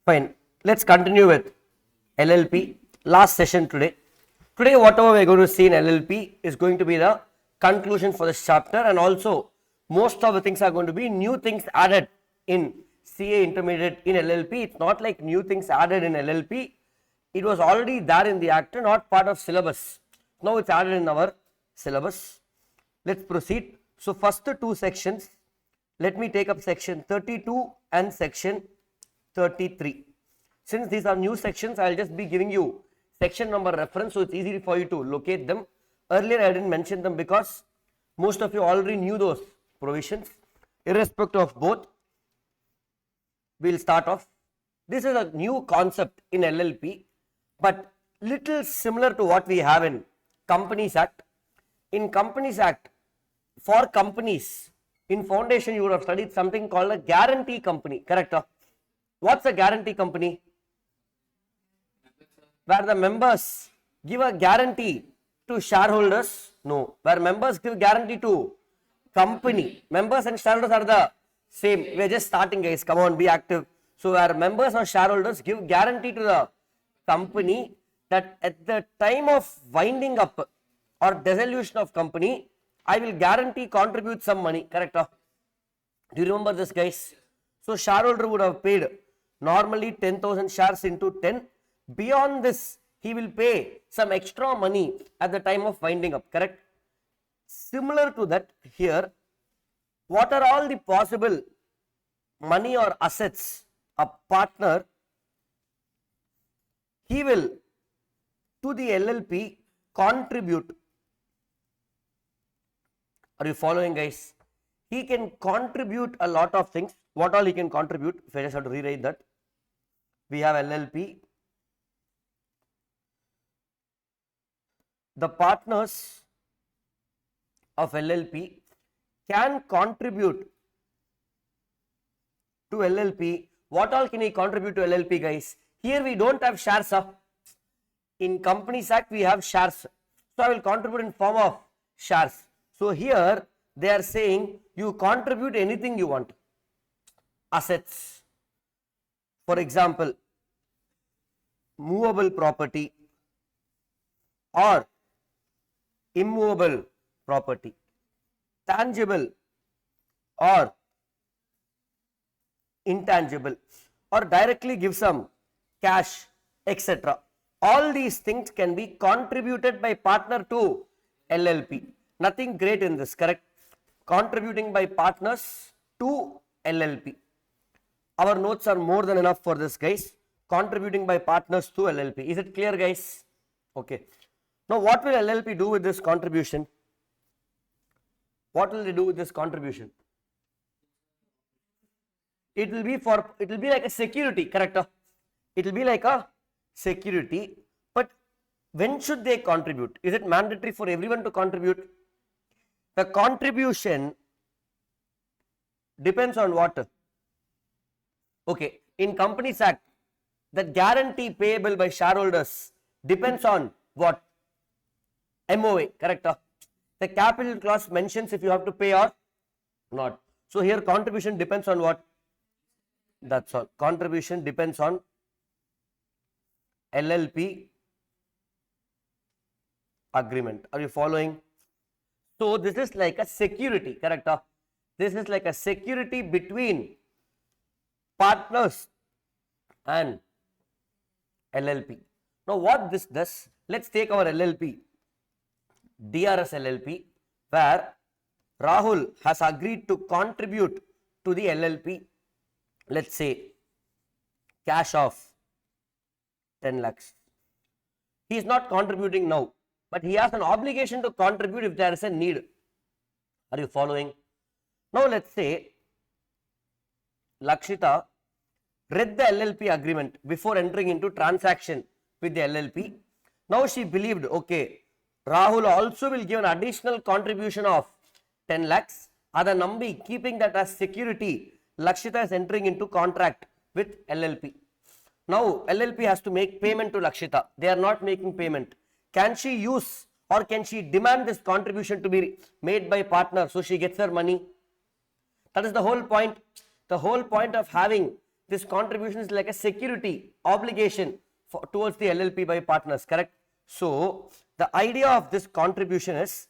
Fine. Let's continue with LLP. Last session today. Today, whatever we are going to see in LLP is going to be the conclusion for this chapter, and also most of the things are going to be new things added in CA Intermediate in LLP. It's not like new things added in LLP. It was already there in the act, not part of syllabus. Now it's added in our syllabus. Let's proceed. So first two sections, let me take up section 32 and section 33. Since these are new sections, I will just be giving you section number reference, so it's easy for you to locate them. Earlier I didn't mention them because most of you already knew those provisions. Irrespective of both, we'll start off. This is a new concept in LLP, but little similar to what we have in Companies Act. In Companies Act, for companies, in foundation you would have studied something called a guarantee company, correct? What's a guarantee company? Where the members give a guarantee to shareholders? No. Where members give guarantee to company. Members and shareholders are the same. We are just starting, guys. Come on, be active. So where members or shareholders give guarantee to the company that at the time of winding up or dissolution of company, I will guarantee contribute some money, correct? Do you remember this, guys? So shareholder would have paid normally 10,000 shares into 10. Beyond this, he will pay some extra money at the time of winding up, correct? Similar to that here, what are all the possible money or assets a partner, he will to the LLP contribute. Are you following, guys? He can contribute a lot of things. What all he can contribute? If I just have to rewrite that, we have LLP. The partners of LLP can contribute to LLP. What all can he contribute to LLP, guys? Here we don't have shares. In Companies Act we have shares. So I will contribute in form of shares. So here they are saying you contribute anything you want. Assets. For example, movable property or immovable property, tangible or intangible, or directly give some cash, etc. All these things can be contributed by partner to LLP. Nothing great in this, correct? Contributing by partners to LLP. Our notes are more than enough for this, guys. Contributing by partners to LLP. Is it clear, guys? Okay. Now, what will LLP do with this contribution? What will they do with this contribution? It will be like a security, correct? It will be like a security. But when should they contribute? Is it mandatory for everyone to contribute? The contribution depends on what? Okay, in Companies Act, the guarantee payable by shareholders depends on what? MOA, correct? The capital clause mentions if you have to pay or not. So here contribution depends on what? That's all. Contribution depends on LLP agreement. Are you following? So this is like a security, correct? This is like a security between partners and LLP. Now what this does, let's take our LLP, DRS LLP, where Rahul has agreed to contribute to the LLP, let's say cash of 10 lakhs. He is not contributing now, but he has an obligation to contribute if there is a need. Are you following? Now let's say Lakshita read the LLP agreement before entering into transaction with the LLP. Now she believed, okay, Rahul also will give an additional contribution of 10 lakhs. Ada Nambi, keeping that as security, Lakshita is entering into contract with LLP. Now LLP has to make payment to Lakshita. They are not making payment. Can she use or can she demand this contribution to be made by partner so she gets her money? That is the whole point. The whole point of having this contribution is like a security obligation towards the LLP by partners, correct? So the idea of this contribution is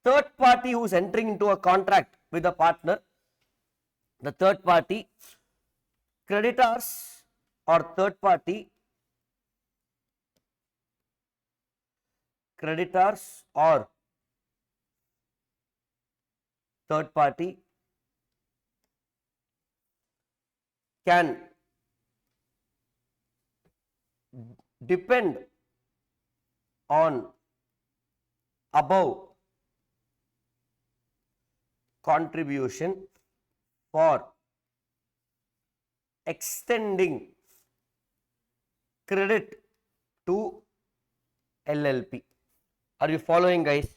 third party who is entering into a contract with a partner, the third party, creditors or third party creditors or third party can depend on above contribution for extending credit to LLP. Are you following, guys?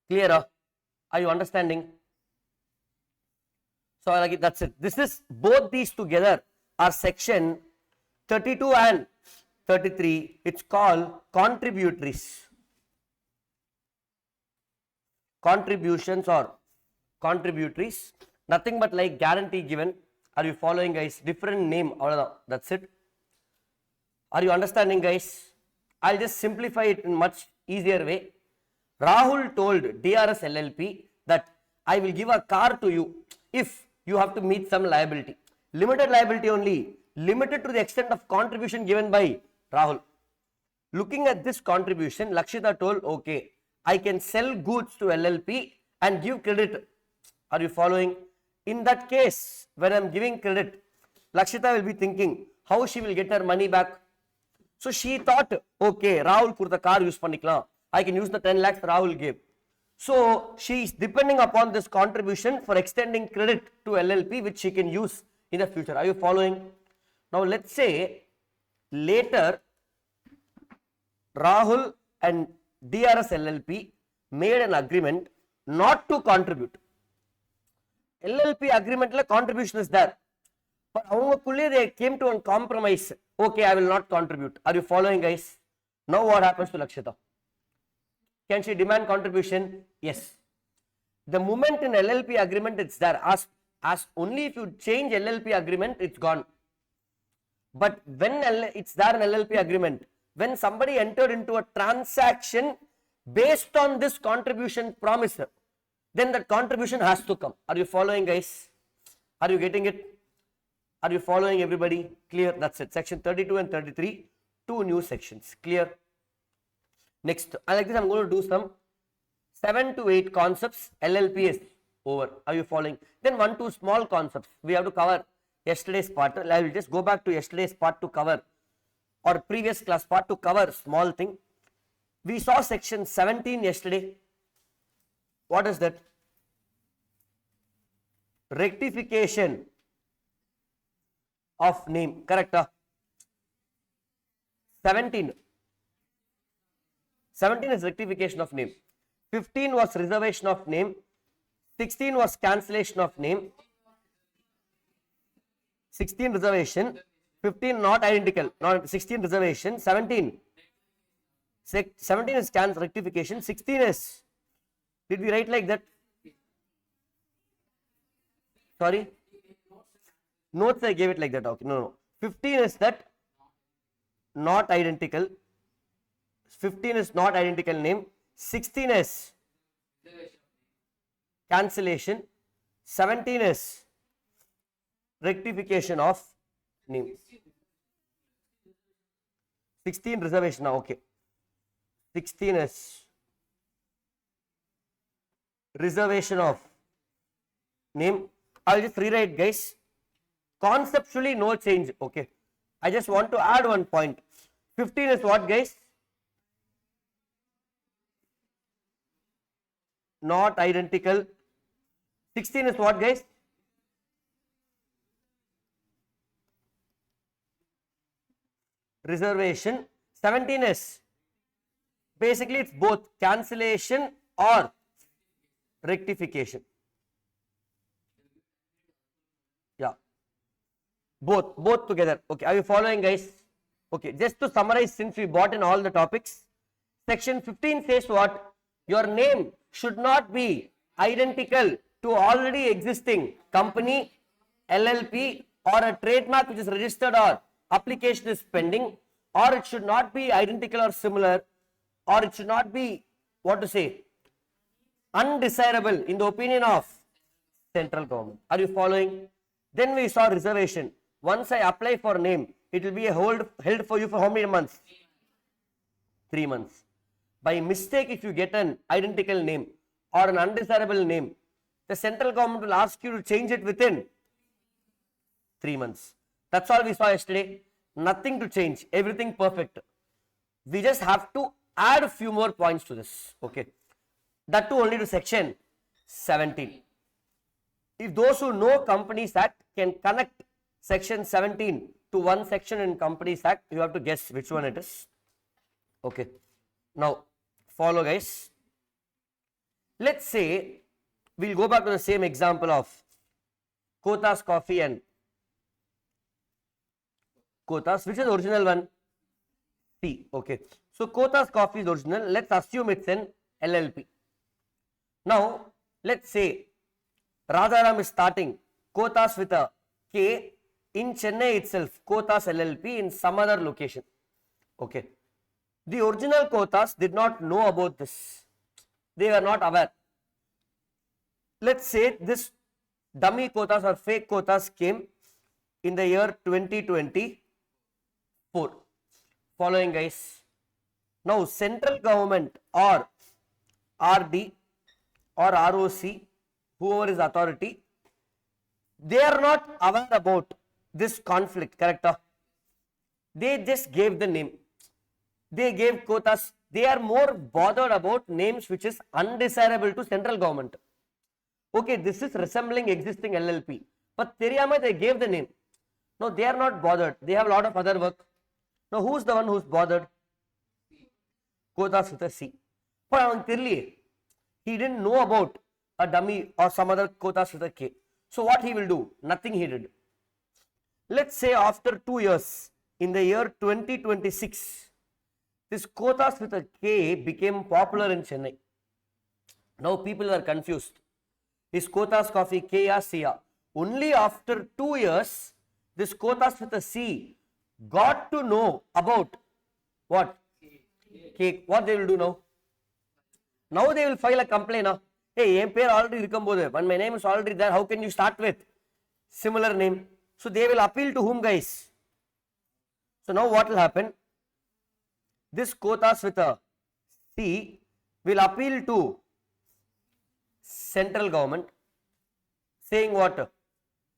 Clear? Are you understanding? So like that's it. This is both these together are section 32 and 33. It's called contributories. Contributions or contributories. Nothing but like guarantee given. Are you following, guys? Different name. That's it. Are you understanding, guys? I'll just simplify it in much easier way. Rahul told DRS LLP that I will give a car to you if you have to meet some liability. Limited liability only, limited to the extent of contribution given by Rahul. Looking at this contribution, Lakshita told, okay, I can sell goods to LLP and give credit. Are you following? In that case, when I am giving credit, Lakshita will be thinking how she will get her money back. So she thought, okay, Rahul kurta car use pannikla. I can use the 10 lakhs Rahul gave. So she is depending upon this contribution for extending credit to LLP, which she can use in the future. Are you following? Now let's say later Rahul and DRS LLP made an agreement not to contribute. LLP agreement la contribution is there, but they came to a compromise. Okay, I will not contribute. Are you following, guys? Now what happens to Lakshita? Can she demand contribution? Yes. The moment in LLP agreement it's there, as only if you change LLP agreement, it's gone. But when it's there in LLP agreement, when somebody entered into a transaction based on this contribution promise, then that contribution has to come. Are you following, guys? Are you getting it? Are you following, everybody? Clear? That's it. Section 32 and 33, two new sections. Clear? Next, like this, I'm going to do some 7 to 8 concepts. LLP is over. Are you following? Then 1 2 small concepts. We have to cover yesterday's part. I will just go back to yesterday's part to cover, or previous class part to cover small thing. We saw section 17 yesterday. What is that? Rectification of name. Correct? 17 is rectification of name. 15 was reservation of name. 16 was cancellation of name. 16 reservation. 15 not identical. Not 16 reservation. 17 is rectification. 16 is, did we write like that? Sorry? Notes I gave it like that. Okay, no. 15 is that not identical. 15 is not identical name. 16 is cancellation. 17 is rectification of name. 16 reservation now. Okay. 16 is reservation of name. I'll just rewrite, guys. Conceptually no change. Okay. I just want to add one point. 15 is what, guys? Not identical. 16 is what, guys? Reservation. 17 is basically it's both cancellation or rectification. Yeah, both together. Okay, are you following, guys? Okay, just to summarize, since we brought in all the topics, section 15 says what? Your name should not be identical to already existing company, LLP or a trademark which is registered or application is pending, or it should not be identical or similar, or it should not be, what to say, undesirable in the opinion of central government. Are you following? Then we saw reservation. Once I apply for name, it will be held for you for how many months? 3 months. By mistake, if you get an identical name or an undesirable name, the central government will ask you to change it within 3 months. That's all we saw yesterday. Nothing to change. Everything perfect. We just have to add a few more points to this. Okay. That too only to section 17. If those who know Companies Act can connect section 17 to one section in Companies Act, you have to guess which one it is. Okay. Now, follow guys. Let's say we'll go back to the same example of Kothas Coffee and Kothas. Which is the original one? C. Okay. So, Kothas Coffee is original. Let's assume it's an LLP. Now, let's say Rajaram is starting Kothas with a K in Chennai itself, Kothas LLP in some other location. Okay. The original Kothas did not know about this. They were not aware. Let's say this dummy Kothas or fake Kothas came in the year 2024. Following guys. Now central government or RD or ROC, whoever is authority, they are not aware about this conflict, correct? They just gave the name. They gave Kothas. They are more bothered about names which is undesirable to central government. Okay, this is resembling existing LLP. But Teriyama, they gave the name. No, they are not bothered. They have a lot of other work. Now, who's the one who's bothered? Kothas with a C. But he didn't know about a dummy or some other Kothas with a K. So what he will do? Nothing he did. Let's say after 2 years, in the year 2026, this Kothas with a K became popular in Chennai. Now people are confused. Is Kothas Coffee K or C? Only after 2 years, this Kothas with a C got to know about what? K. What they will do now? Now they will file a complaint. Hey, your pair already irukambodhu, and my name is already there. How can you start with similar name? So they will appeal to whom, guys? So now what will happen? This Kothas with a C will appeal to central government, saying what?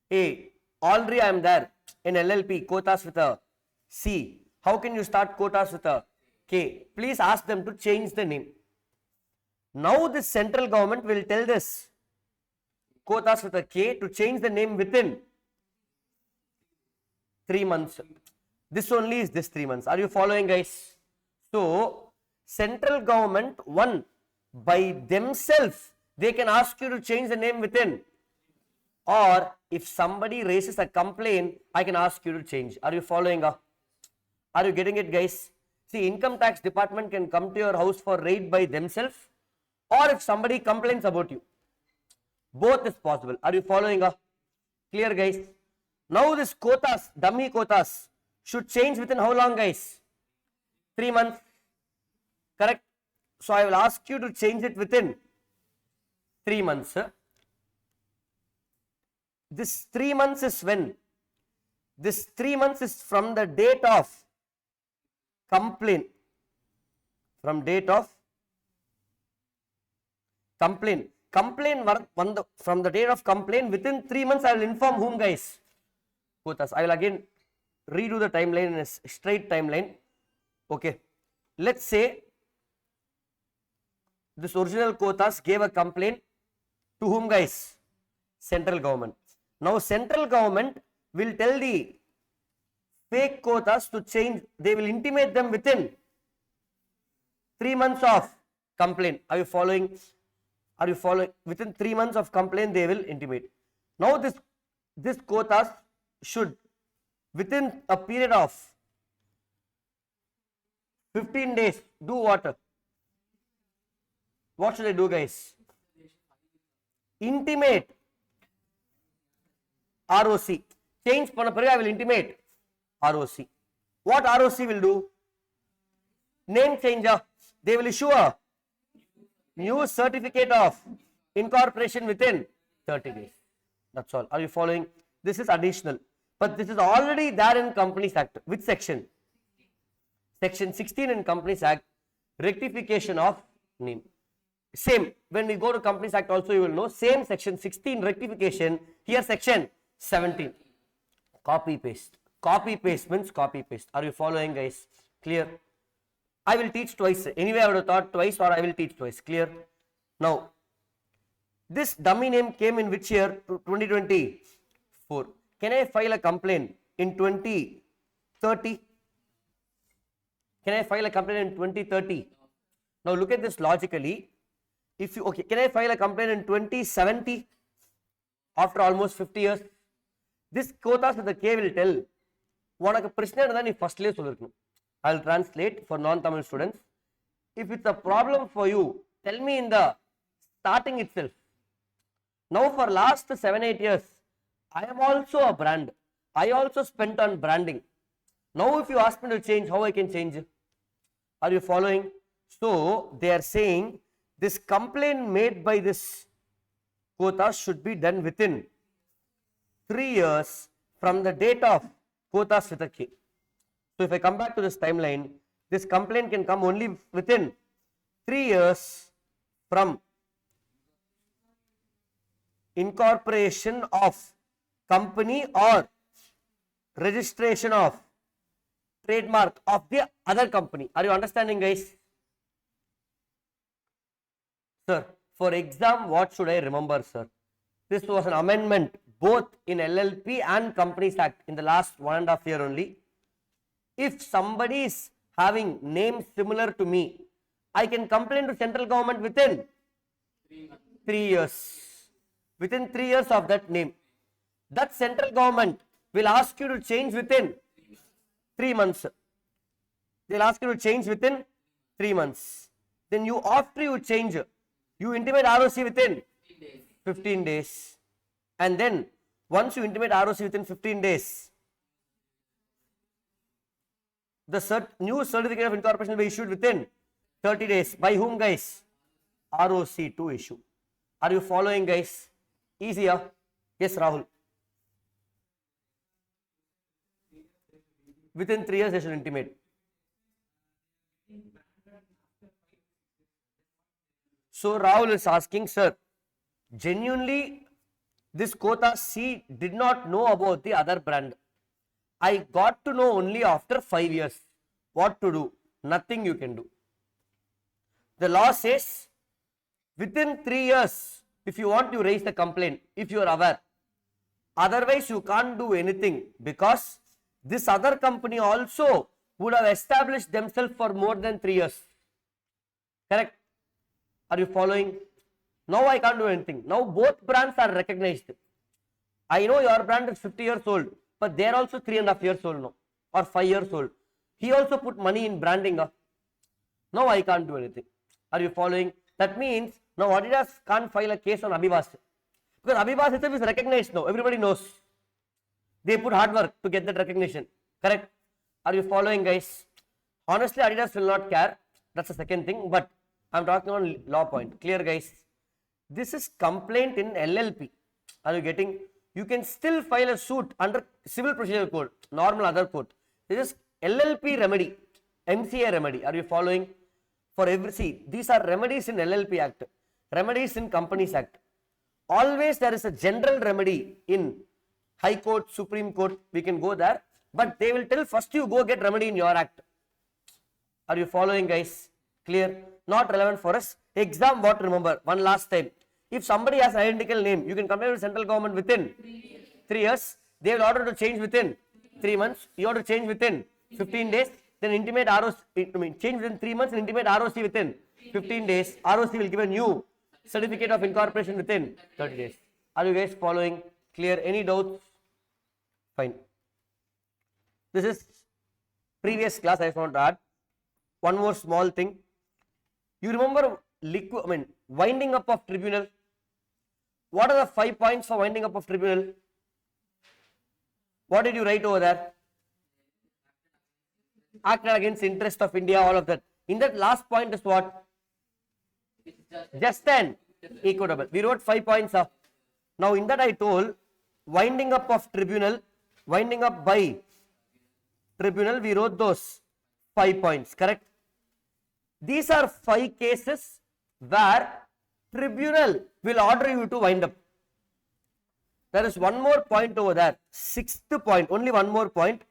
Hey, already I am there in LLP Kothas with a C. How can you start Kothas with a K? Please ask them to change the name. Now this central government will tell this Kothas with a K to change the name within 3 months. This only is this 3 months. Are you following, guys? So central government, one, by themselves, they can ask you to change the name within, or if somebody raises a complaint, I can ask you to change. Are you following? Are you getting it, guys? See, income tax department can come to your house for raid by themselves, or if somebody complains about you. Both is possible. Are you following? Clear, guys? Now this Kothas, dummy Kothas, should change within how long, guys? 3 months. Correct? So I will ask you to change it within 3 months. This 3 months is when? This 3 months is from the date of complaint. From date of complaint. From the date of complaint, within 3 months I will inform whom, guys? Kothas. I will again redo the timeline in a straight timeline. Okay. Let's say this original Kothas gave a complaint to whom, guys? Central government. Now central government will tell the fake Kothas to change. They will intimate them within 3 months of complaint. Are you following? Are you following? Within 3 months of complaint, they will intimate. Now this Kothas should, within a period of 15 days, do what? What should I do, guys? Intimate ROC. Change பண்ண பிறகு I will intimate ROC. What ROC will do? Name changer. They will issue a new certificate of incorporation within 30 days. That's all. Are you following? This is additional. But this is already there in Companies Act. Which section? Section 16 in Companies Act. Rectification of name. Same. When we go to Companies Act also you will know. Same section 16 rectification. Here section 17. Copy paste. Copy paste means copy paste. Are you following guys? Clear? I will teach twice. Anyway, I would have taught twice or I will teach twice. Clear? Now, this dummy name came in which year? 2024. Can I file a complaint in 2030? Can I file a complaint in 2030? Now look at this logically. If you, okay, can I file a complaint in 2070? After almost 50 years? This quotas with the K will tell, உனக்கு பிரச்சனை இருந்தா நீ ஃபர்ஸ்ட்லயே சொல்லிருக்கணும். I will translate for non-Tamil students. If it's a problem for you, tell me in the starting itself. Now for last 7-8 years, I am also a brand. I also spent on branding. Now if you ask me to change, how I can change? Are you following? So they are saying this complaint made by this quota should be done within 3 years from the date of quotas with a K. So if I come back to this timeline, this complaint can come only within 3 years from incorporation of company or registration of trademark of the other company. Are you understanding guys? Sir, for exam what should I remember sir? This was an amendment both in LLP and Companies Act in the last 1.5 year only. If somebody is having name similar to me, I can complain to central government within 3 years. Within 3 years of that name. That central government will ask you to change within 3 months. They will ask you to change within 3 months. Then you, after you change, you intimate ROC within 15 days. And then once you intimate ROC within 15 days, the new certificate of incorporation will be issued within 30 days. By whom guys? ROC to issue. Are you following guys? Easier? Yes Rahul. Within 3 years they should intimate. So Rahul is asking, sir, genuinely this quota C did not know about the other brand. I got to know only after 5 years. What to do? Nothing you can do. The law says within 3 years, if you want to raise the complaint, if you are aware. Otherwise, you can't do anything because this other company also would have established themselves for more than 3 years. Correct? Are you following? Now I can't do anything. Now both brands are recognized. I know your brand is 50 years old, but they are also 3.5 years old now or 5 years old. He also put money in branding. Now I can't do anything. Are you following? That means now Adidas can't file a case on Abhibas because Abhibas itself is recognized now. Everybody knows. They put hard work to get that recognition. Correct? Are you following guys? Honestly, Adidas will not care. That's the second thing. But I'm talking on law point. Clear guys? This is complaint in LLP. Are you getting? You can still file a suit under Civil Procedure Code, normal other code. This is LLP remedy, MCA remedy. Are you following? For every, see, these are remedies in LLP Act, remedies in Companies Act. Always there is a general remedy in High Court, Supreme Court, we can go there, but they will tell first you go get remedy in your act. Are you following guys? Clear? Not relevant for us. Exam what remember, one last time. If somebody has identical name, you can complain to central government within 3 years. They will order to change within 3 months. You order to change within 15 days. Then intimate ROC, change within 3 months and intimate ROC within 15 days. ROC will give a new certificate of incorporation within 30 days. Are you guys following? Clear? Any doubts? Fine. This is previous class. I just want to add one more small thing. You remember winding up of tribunal? What are the 5 points for winding up of tribunal? What did you write over there? Acted against interest of India, all of that. In that last point is what? Just and equitable. We wrote 5 points up. Now in that I told winding up of tribunal, winding up by tribunal, we wrote those 5 points, correct? These are 5 cases where tribunal will order you to wind up. There is one more point over there, 6th point, only one more point,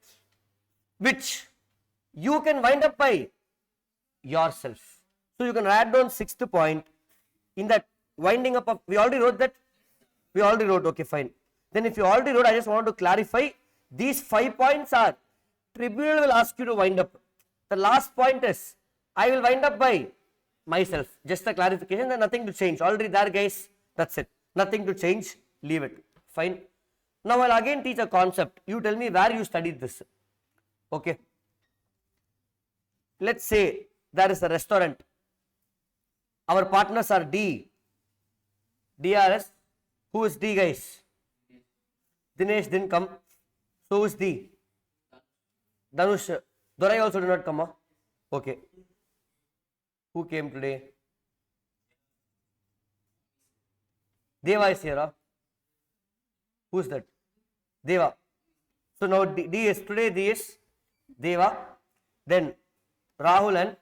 which you can wind up by yourself. So you can add down 6th point in that winding up of, we already wrote that? We already wrote, okay, fine. Then if you already wrote, I just want to clarify, these 5 points are, tribunal will ask you to wind up. The last point is, I will wind up by myself. Just a clarification, then nothing to change. Already there guys, that's it. Nothing to change, leave it. Fine. Now I'll again teach a concept. You tell me where you studied this. Okay. Let's say there is a restaurant. Our partners are D. DRS. Who is D guys? Dinesh didn't come. So who is D? Danush. Dorai also did not come. Huh? Okay. Who came today? Deva is here. Huh? Who is that? Deva. So now D is today. D is Deva. Then Rahul and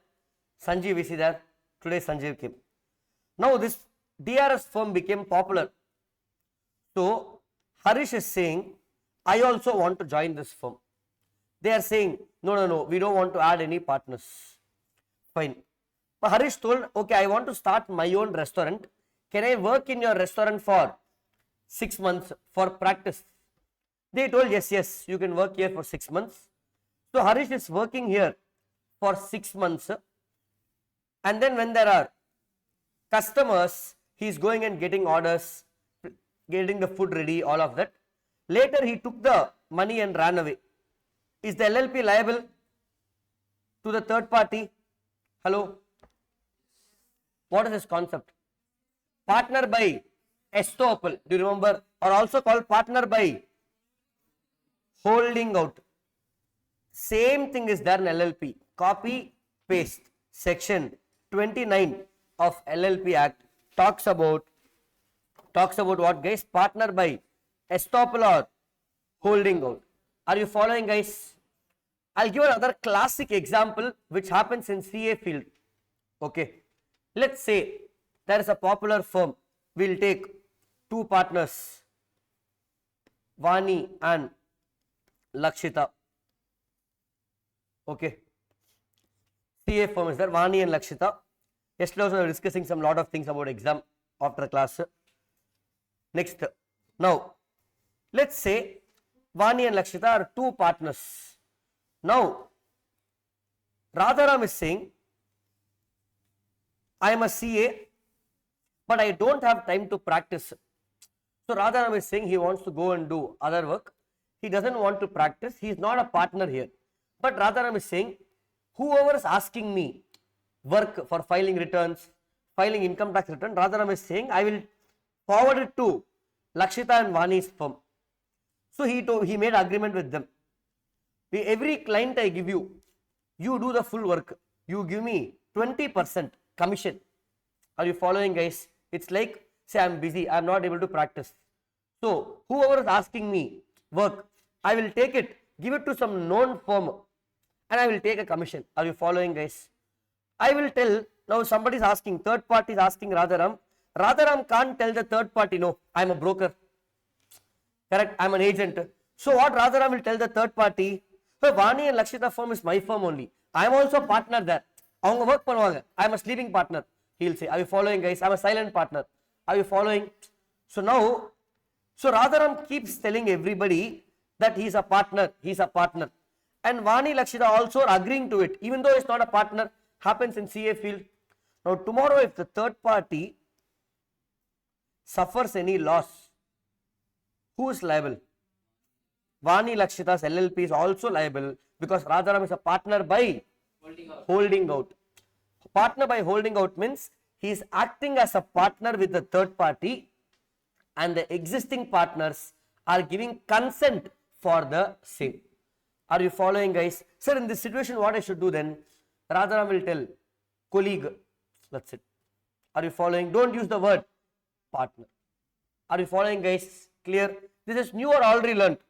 Sanjeev is there. Today Sanjeev came. Now this DRS firm became popular. So Harish is saying, I also want to join this firm. They are saying, no, we don't want to add any partners. Fine. But Harish told, okay, I want to start my own restaurant. Can I work in your restaurant for 6 months for practice? They told, yes, you can work here for 6 months. So Harish is working here for 6 months. And then when there are customers, he is going and getting orders, getting the food ready, all of that. Later he took the money and ran away. Is the LLP liable to the third party? Hello? What is this concept? Partner by estoppel. Do you remember? Or also called partner by holding out. Same thing is there in LLP. Copy, paste. Section 29 of LLP Act talks about what guys? Partner by estoppel or holding out. Are you following guys? I'll give another classic example which happens in CA field. Okay. Let's say there is a popular firm. We'll take 2 partners, Vani and Lakshita. Okay. CA firm is there, Vani and Lakshita. Yesterday also we were discussing some lot of things about exam after class. Next. Now, let's say Vani and Lakshita are 2 partners. Now, Radharam is saying, I am a CA, but I don't have time to practice. So Radharam is saying he wants to go and do other work. He doesn't want to practice. He is not a partner here. But Radharam is saying, whoever is asking me work for filing returns, filing income tax return, Radharam is saying, I will forward it to Lakshita and Vani's firm. So he made agreement with them. Every client I give you, you do the full work. You give me 20% commission. Are you following guys? It's like, say I'm busy, I'm not able to practice. So whoever is asking me work, I will take it, give it to some known firm and I will take a commission. Are you following guys? I will tell, now somebody is asking, third party is asking Radharam. Radharam can't tell the third party, no, I'm a broker. Correct, I'm an agent. So what Radharam will tell the third party, so Vani and Lakshita firm is my firm only. I am also a partner there. Avanga work பண்ணுவாங்க. I am a sleeping partner. He will say, are you following guys? I am a silent partner. Are you following? So now, so Radharam keeps telling everybody that he is a partner. He is a partner. And Vani Lakshita also are agreeing to it. Even though it's not a partner, happens in CA field. Now tomorrow if the third party suffers any loss, who is liable? Vani Lakshita's LLP is also liable because Radharam is a partner by holding out. Partner by holding out means he is acting as a partner with the third party and the existing partners are giving consent for the same. Are you following, guys? Sir, in this situation, what I should do then? Radharam will tell colleague. That's it. Are you following? Don't use the word partner. Are you following, guys? Clear? This is new or already learnt?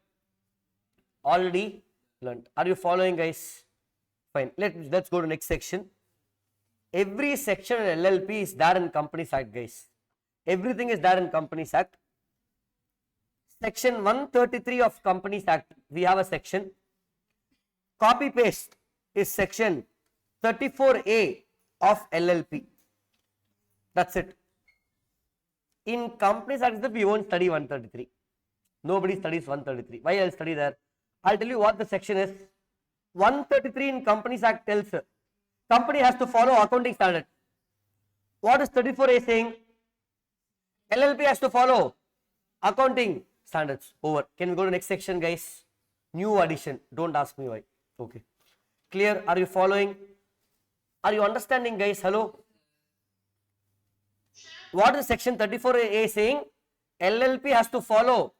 Already learnt. Are you following, guys? Fine. Let's go to next section. Every section in LLP is there in Companies Act, guys. Everything is there in Companies Act. Section 133 of Companies Act, we have a section. Copy paste is section 34A of LLP. That's it. In Companies Act, we won't study 133. Nobody studies 133. Why I'll study there? I'll tell you what the section is. 133 in Companies Act tells company has to follow accounting standard. What is 34A saying? LLP has to follow accounting standards. Over. Can we go to next section, guys? New addition. Don't ask me why. Okay. Clear? Are you following? Are you understanding, guys? Hello? What is section 34A saying? LLP has to follow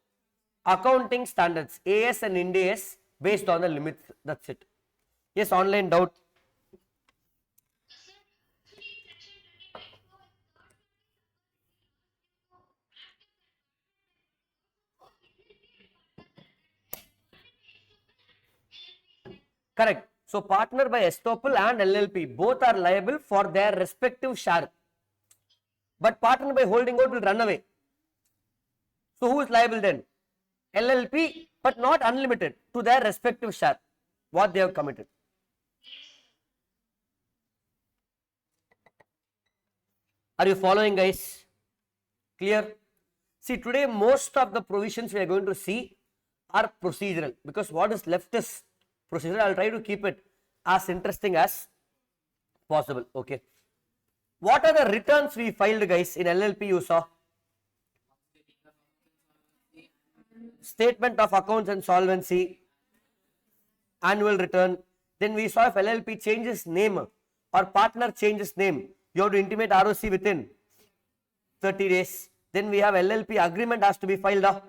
accounting standards, AS and Ind AS, based on the limits. That's it. Yes, online doubt. Correct. So partner by estoppel and LLP both are liable for their respective share. But partner by holding out will run away. So who is liable then? LLP, but not unlimited to their respective share, what they have committed. Are you following, guys? Clear? See, today most of the provisions we are going to see are procedural, because what is left is procedural. I'll try to keep it as interesting as possible. Okay. What are the returns we filed, guys, in LLP you saw? Statement of accounts and solvency, annual return. Then we saw if LLP changes name or partner changes name, you have to intimate ROC within 30 days. Then we have LLP agreement has to be filed up.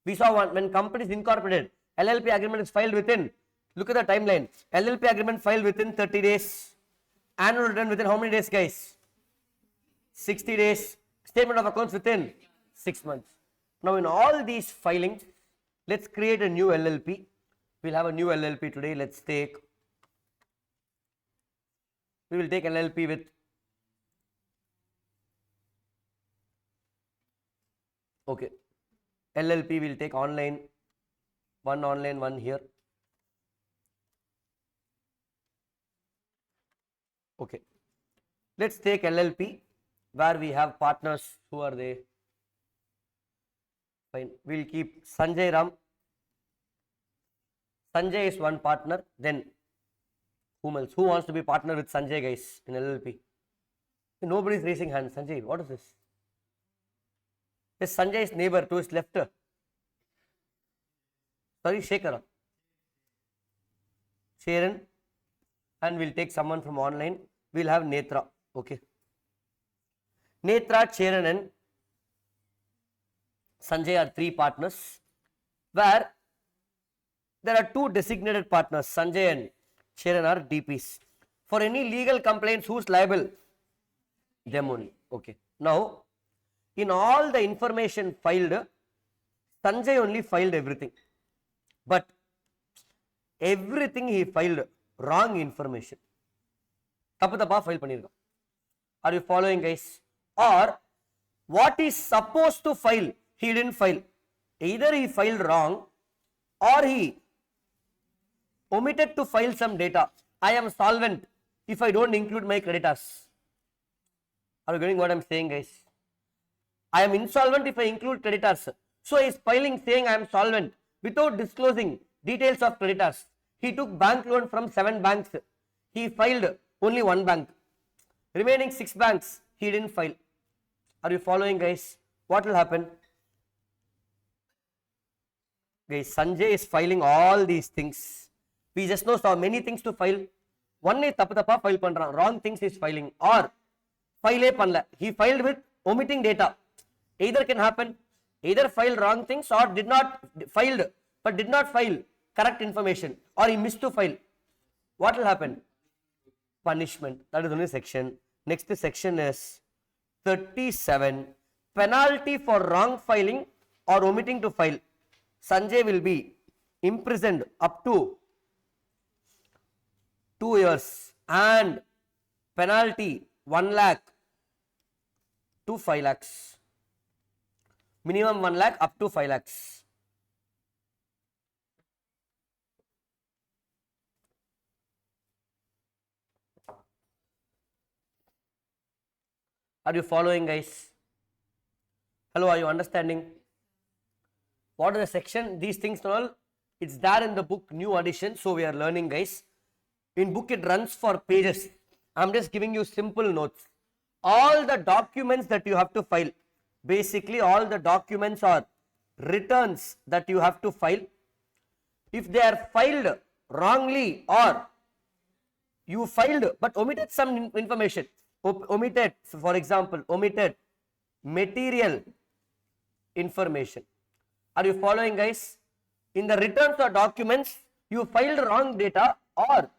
We saw one when company is incorporated, LLP agreement is filed within, look at the timeline, LLP agreement filed within 30 days, annual return within how many days, guys? 60 days, statement of accounts within 6 months. Now in all these filings, let's create a new LLP. We'll have a new LLP today. We will take LLP with, okay, LLP will take online, one here. Okay, let's take LLP where we have partners. Who are they? Fine, we'll keep Sanjay Ram. Sanjay is one partner. Then whom else? Who wants to be partner with Sanjay, guys, in LLP? Nobody is raising hands. Sanjay, what is this? Yes, Sanjay's neighbor to his left. Sorry, Shekhar. Sharon. And we'll take someone from online. We'll have Netra. Okay. Netra, Sharon and Sanjay are 3 partners, where there are 2 designated partners. Sanjay and Sharon are DPs. For any legal complaints, who's liable? Them only. Okay. Now, in all the information filed, Sanjay only filed everything. But everything he filed, wrong information. Tappa file pannirukka. Are you following, guys? Or what is supposed to file, he didn't file. Either he filed wrong or he omitted to file some data. I am solvent if I don't include my creditors. Are you getting what I am saying, guys? I am insolvent if I include creditors. So he is filing saying I am solvent without disclosing details of creditors. He took bank loan from 7 banks. He filed only 1 bank. Remaining 6 banks, he didn't file. Are you following, guys? What will happen? Guys, Sanjay is filing all these things. We just know so many things to file. One is tappa file pandran, wrong things is filing, or file panla. He filed with omitting data. Either can happen, either filed wrong things or did not filed but did not file correct information or he missed to file, what will happen? Punishment. That is only section. Next section is 37. Penalty for wrong filing or omitting to file. Sanjay will be imprisoned up to 2 years and penalty 1 lakh to 5 lakhs. Minimum 1 lakh up to 5 lakhs. Are you following, guys? Hello, are you understanding? What is the section? These things and all, it's there in the book, new edition. So we are learning, guys. In book it runs for pages. I'm just giving you simple notes. All the documents that you have to file, basically all the documents or returns that you have to file, if they are filed wrongly or you filed but omitted some information, omitted, for example, omitted material information. Are you following, guys? In the returns or documents, you filed wrong data or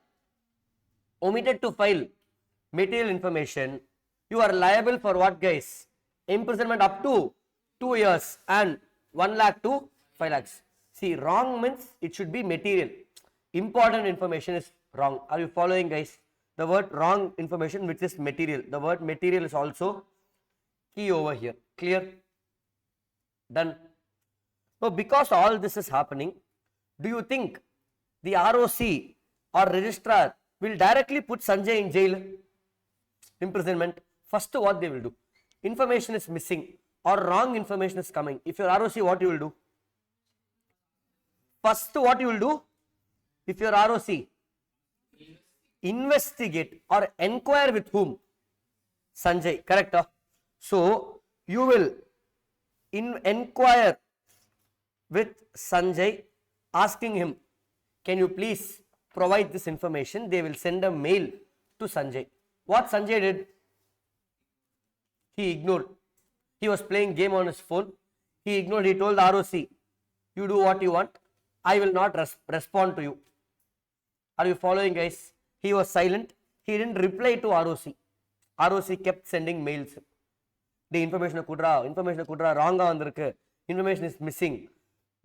omitted to file material information, you are liable for what, guys? Imprisonment up to 2 years and 1 lakh to 5 lakhs. See, wrong means it should be material. Important information is wrong. Are you following, guys? The word wrong information, which is material. The word material is also key over here. Clear? Done. So, because all this is happening, do you think the ROC or registrar will directly put Sanjay in jail, imprisonment? First, what they will do? Information is missing or wrong information is coming. If your ROC, what you will do? First, what you will do? If your ROC, investigate or inquire with whom? Sanjay, correct? So, you will inquire with Sanjay, asking him, can you please provide this information? They will send a mail to Sanjay. What Sanjay did? He ignored. He was playing game on his phone. He ignored. He told the ROC, you do what you want. I will not respond to you. Are you following, guys? He was silent. He didn't reply to ROC. ROC kept sending mails. The information kudra, wrong, information is missing.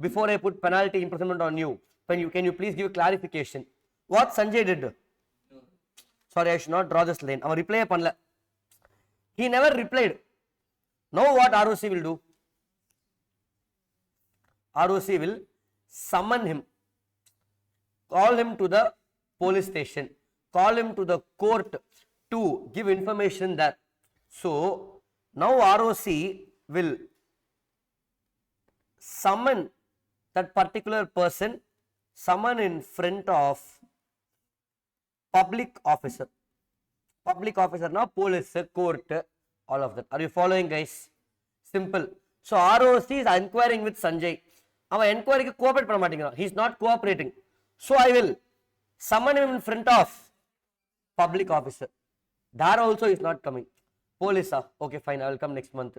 Before I put penalty imprisonment on you, can you please give clarification? What Sanjay did? Sorry, I should not draw this line. Reply panla. He never replied. Now what ROC will do? ROC will summon him, call him to the police station, call him to the court to give information that. So now ROC will summon that particular person, summon in front of public officer. Public officer now, police, court, all of that. Are you following, guys? Simple. So ROC is inquiring with Sanjay. Our inquiry cooperate. He is not cooperating. So I will summon him in front of public officer. There also is not coming. Police, okay, fine, I will come next month.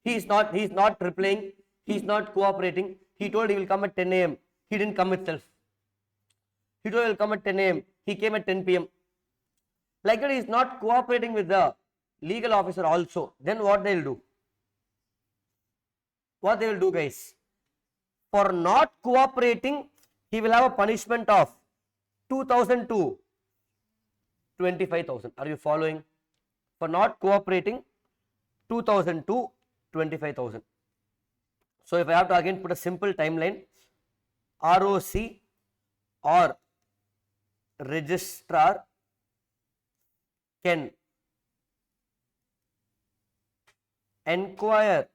He is not replying. He is not cooperating. He told he will come at 10 a.m. He didn't come itself. He told he will come at 10 a.m. He came at 10 p.m. Like that, he is not cooperating with the legal officer also. Then what they will do? What they will do, guys? For not cooperating, he will have a punishment of 2,000 to 25,000. Are you following? For not cooperating, 2,000 to 25,000. So if I have to again put a simple timeline, ROC or registrar can inquire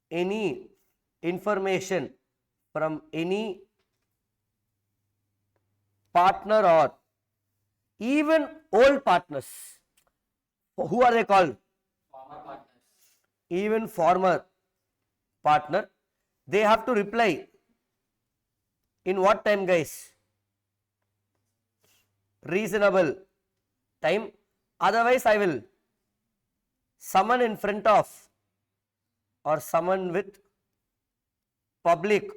any information from any partner or even old partners. Who are they called? Former partners. Even former partner. They have to reply in what time, guys? Reasonable time. Otherwise, I will summon in front of or summon with public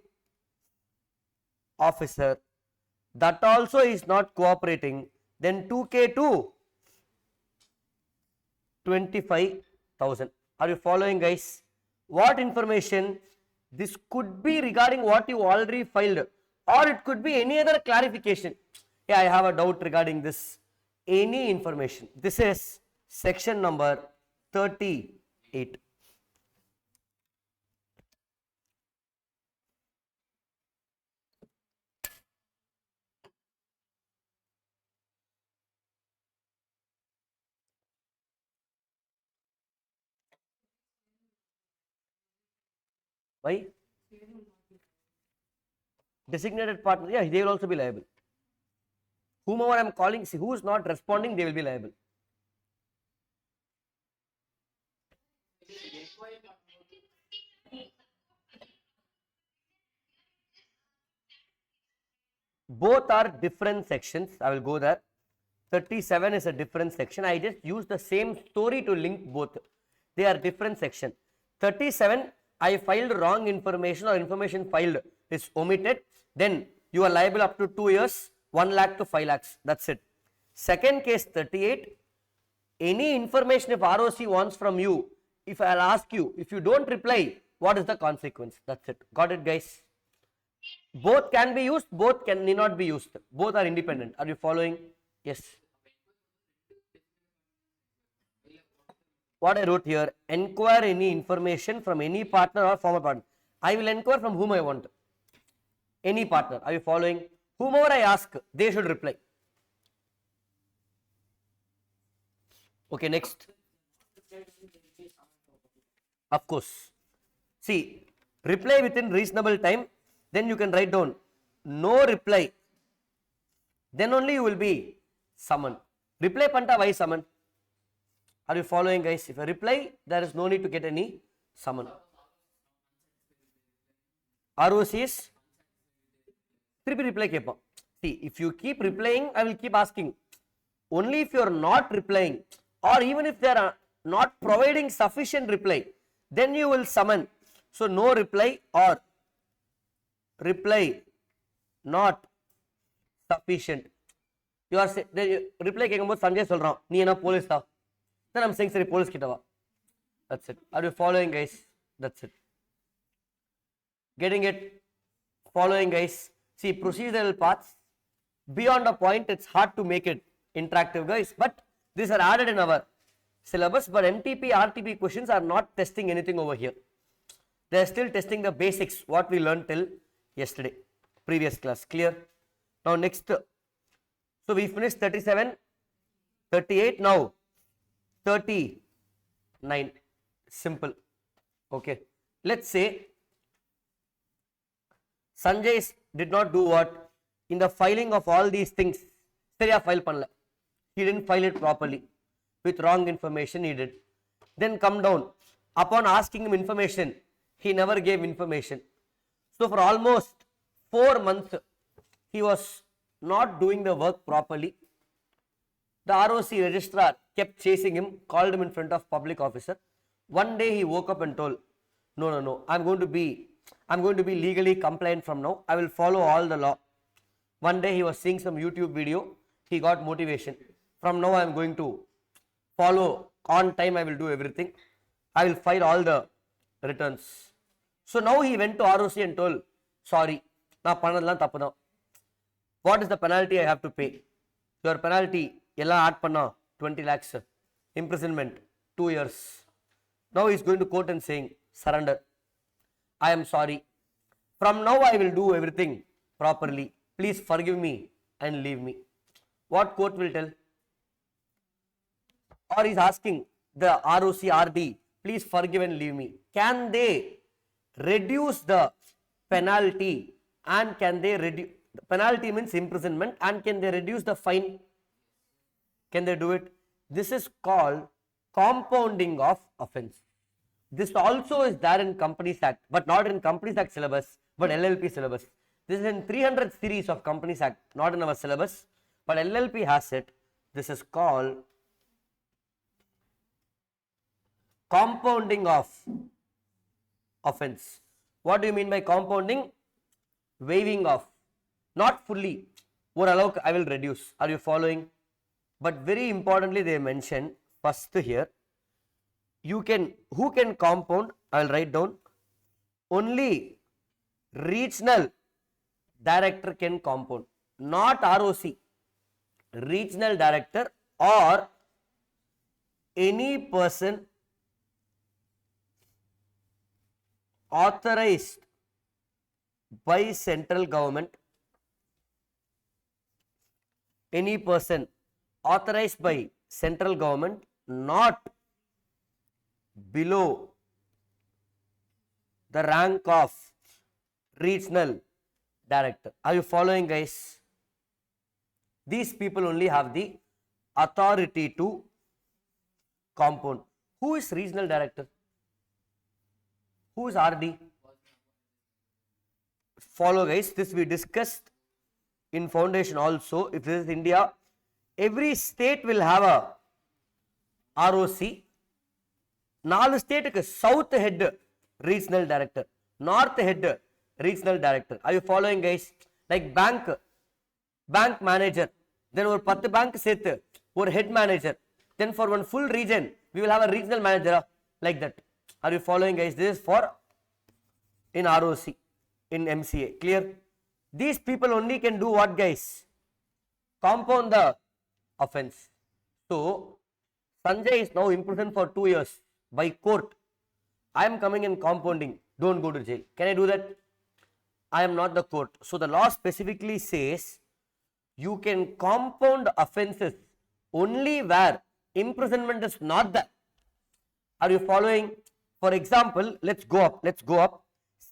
officer, that also is not cooperating, then 2K to 25,000. Are you following, guys? What information? This could be regarding what you already filed, or it could be any other clarification. Yeah, I have a doubt regarding this. Any information. This is section number 38. Why? Designated partner, yeah, they will also be liable. Whomever I am calling, see, who is not responding, they will be liable. Both are different sections. I will go there. 37 is a different section. I just use the same story to link both. They are different section. 37, I filed wrong information or information filed is omitted. Then you are liable up to 2 years, 1 lakh to 5 lakhs. That's it. Second case 38, any information if ROC wants from you, if I'll ask you, if you don't reply, what is the consequence? That's it. Got it, guys? Both can be used, both can need not be used. Both are independent. Are you following? Yes. What I wrote here, enquire any information from any partner or former partner. I will enquire from whom I want. Any partner. Are you following? Whomever I ask, they should reply. Okay, next. Of course. See, reply within reasonable time, then you can write down no reply. Then only you will be summoned. Reply panta, why summon? Are you following, guys? If I reply, there is no need to get any summon. ROC is reply kepa. See, if you keep replying, I will keep asking. Only if you are not replying, or even if they are not providing sufficient reply, then you will summon. So no reply or reply not sufficient. You are saying, reply கேக்கும்போது சஞ்சய் சொல்றான் நீ என்ன police தான். Then I'm saying சரி police கிட்ட வா. That's it. Are you following, guys? That's it. Getting it? Following, guys? See, procedural paths, beyond a point it's hard to make it interactive, guys, but these are added in our syllabus. But MTP RTP questions are not testing anything over here. They are still testing the basics what we learned till yesterday, previous class. Clear? Now next, so we finished 37, 38, now 39. Simple. Okay, let's say Sanjay did not do what? In the filing of all these things, சரியா file பண்ணல. He didn't file it properly. With wrong information he did. Then come down. Upon asking him information, he never gave information. So for almost 4 months, he was not doing the work properly. The ROC registrar kept chasing him, called him in front of public officer. One day he woke up and told, no, I'm going to be legally compliant from now. I will follow all the law. One day he was seeing some YouTube video. He got motivation. From now I am going to follow on time. I will do everything. I will file all the returns. So now he went to ROC and told, sorry, நான் பண்ணதெல்லாம் தப்பு தான். What is the penalty I have to pay? Your penalty எல்லாம் add பண்ணா 20 lakhs imprisonment 2 years. Now he is going to court and saying surrender. I am sorry. From now I will do everything properly. Please forgive me and leave me. What court will tell? Or he is asking the ROC RD, please forgive and leave me. Can they reduce the penalty, and can they reduce the penalty means imprisonment, and can they reduce the fine? Can they do it? This is called compounding of offense. This also is there in Companies Act, but not in Companies Act syllabus, but LLP syllabus. This is in 300 series of Companies Act, not in our syllabus, but LLP has it. This is called compounding of offense. What do you mean by compounding? Waiving of not fully. Oraluk I will reduce. Are you following? But very importantly they mention first here, you can, who can compound, I will write down, only regional director can compound, not ROC. Regional director or any person authorized by central government, any person authorized by central government not below the rank of regional director. Are you following, guys? These people only have the authority to compound. Who is regional director? Who is RD? Follow, guys, this we discussed in foundation also. If this is India, every state will have a ROC. 4 ஸ்டேட்டுக்கு south head regional director, north head regional director. Are you following, guys? Like bank manager, then ஒரு 10 bank சேர்த்து ஒரு head manager, then for one full region we will have a regional manager, like that. Are you following, guys? This is for in ROC, in MCA. Clear? These people only can do what, guys? Compound the offense. So Sanjay is now imprisoned for 2 years by court. I am coming and compounding, don't go to jail. Can I do that? I am not the court. So the law specifically says you can compound offenses only where imprisonment is not there. Are you following? For example, let's go up.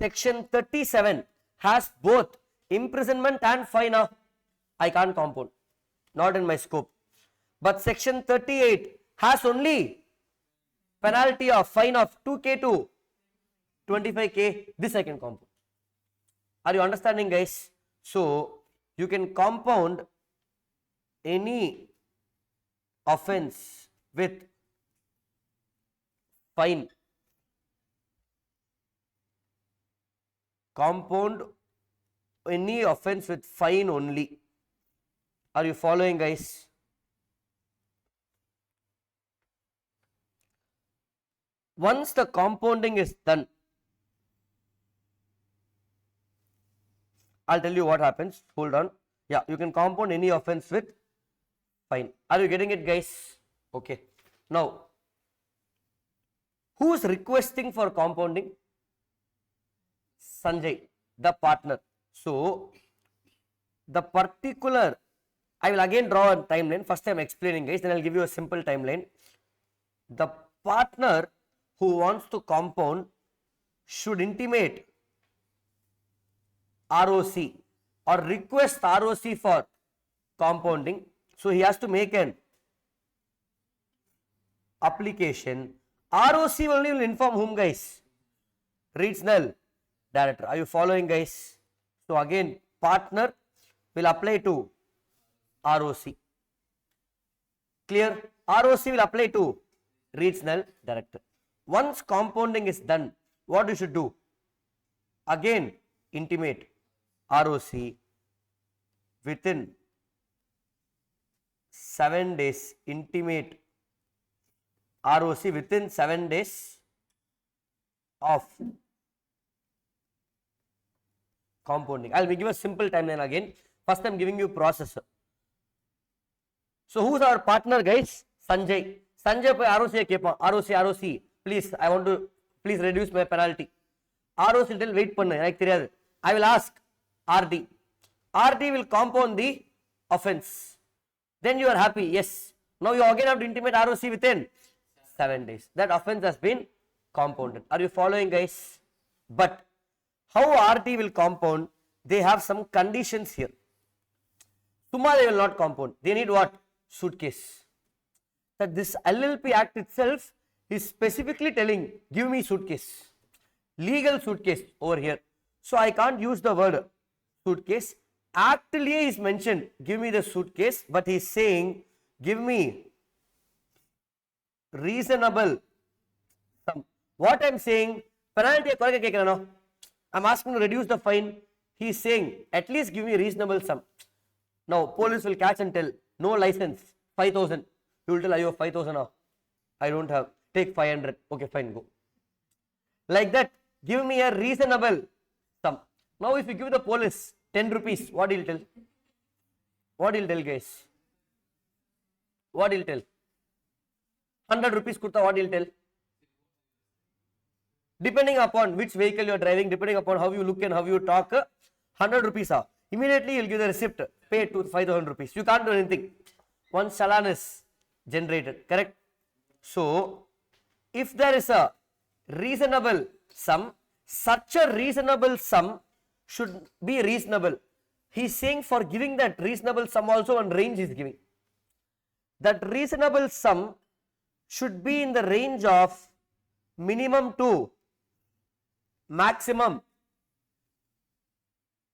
Section 37 has both imprisonment and fine. I can't compound, not in my scope. But section 38 has only penalty of fine of 2k to 25k. This I can compound. Are you understanding, guys? So you can compound any offense with fine. Compound any offense with fine only. Are you following, guys? Once the compounding is done, I'll tell you what happens. Hold on. Yeah, you can compound any offense with fine. Are you getting it, guys? Okay. Now, who is requesting for compounding? Sanjay, the partner. So the particular, I will again draw a timeline. First I am explaining, guys, then I'll give you a simple timeline. The partner who wants to compound should intimate ROC or request ROC for compounding. So he has to make an application. ROC only will inform whom, guys? Regional director. Are you following, guys? So again, partner will apply to ROC. Clear? ROC will apply to regional director. Once compounding is done, what you should do? Again, intimate ROC within 7 days. Intimate ROC within 7 days of compounding. I will give a simple timeline again. First I am giving you process. So who is our partner, guys? Sanjay. Sanjay poi ROC kepa. ROC, please, I want to, please reduce my penalty. ROC will wait pannu, எனக்கு தெரியாது. I will ask RD. RD will compound the offense. Then you are happy. Yes. Now you again have to intimate ROC within 7 days. That offense has been compounded. Are you following, guys? But how RD will compound? They have some conditions here. Summa they will not compound. They need what? Suitcase. That this LLP Act itself is specifically telling, give me suitcase. Legal suitcase over here. So I can't use the word suitcase. Actually is mentioned, give me the suitcase, but he is saying, give me reasonable sum. What I am saying, penalty I am asking to reduce the fine. he is saying at least give me a reasonable sum. Now police will catch and tell no license 5,000. You will tell I have 5,000 now. I don't have. Take 500. Okay, fine, go. Like that, give me a reasonable sum. Now if you give the police 10 rupees, what he'll tell? What he'll tell, guys? What he'll tell? 100 rupees kurta, what he'll tell? Depending upon which vehicle you are driving, depending upon how you look and how you talk, 100 rupees are. Immediately you'll give the receipt, pay to 5,000 rupees. You can't do anything. Once challan is generated, correct? So, if there is a reasonable sum, such a reasonable sum should be reasonable. He is saying for giving that reasonable sum also one range is giving. That reasonable sum should be in the range of minimum to maximum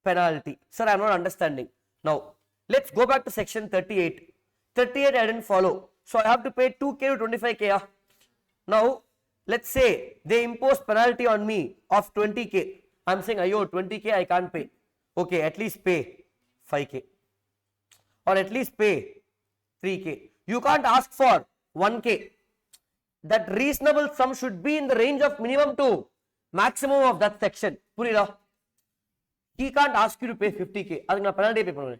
penalty. Sir, I am not understanding. Now, let's go back to section 38. 38 I didn't follow. So, I have to pay 2k to 25k. Now, let's say they impose penalty on me of 20k. I am saying, ayo, 20k I can't pay. Okay, at least pay 5k. Or at least pay 3k. You can't ask for 1k. That reasonable sum should be in the range of minimum to maximum of that section. Purida. He can't ask you to pay 50k. Adukku na penalty pay pannuven.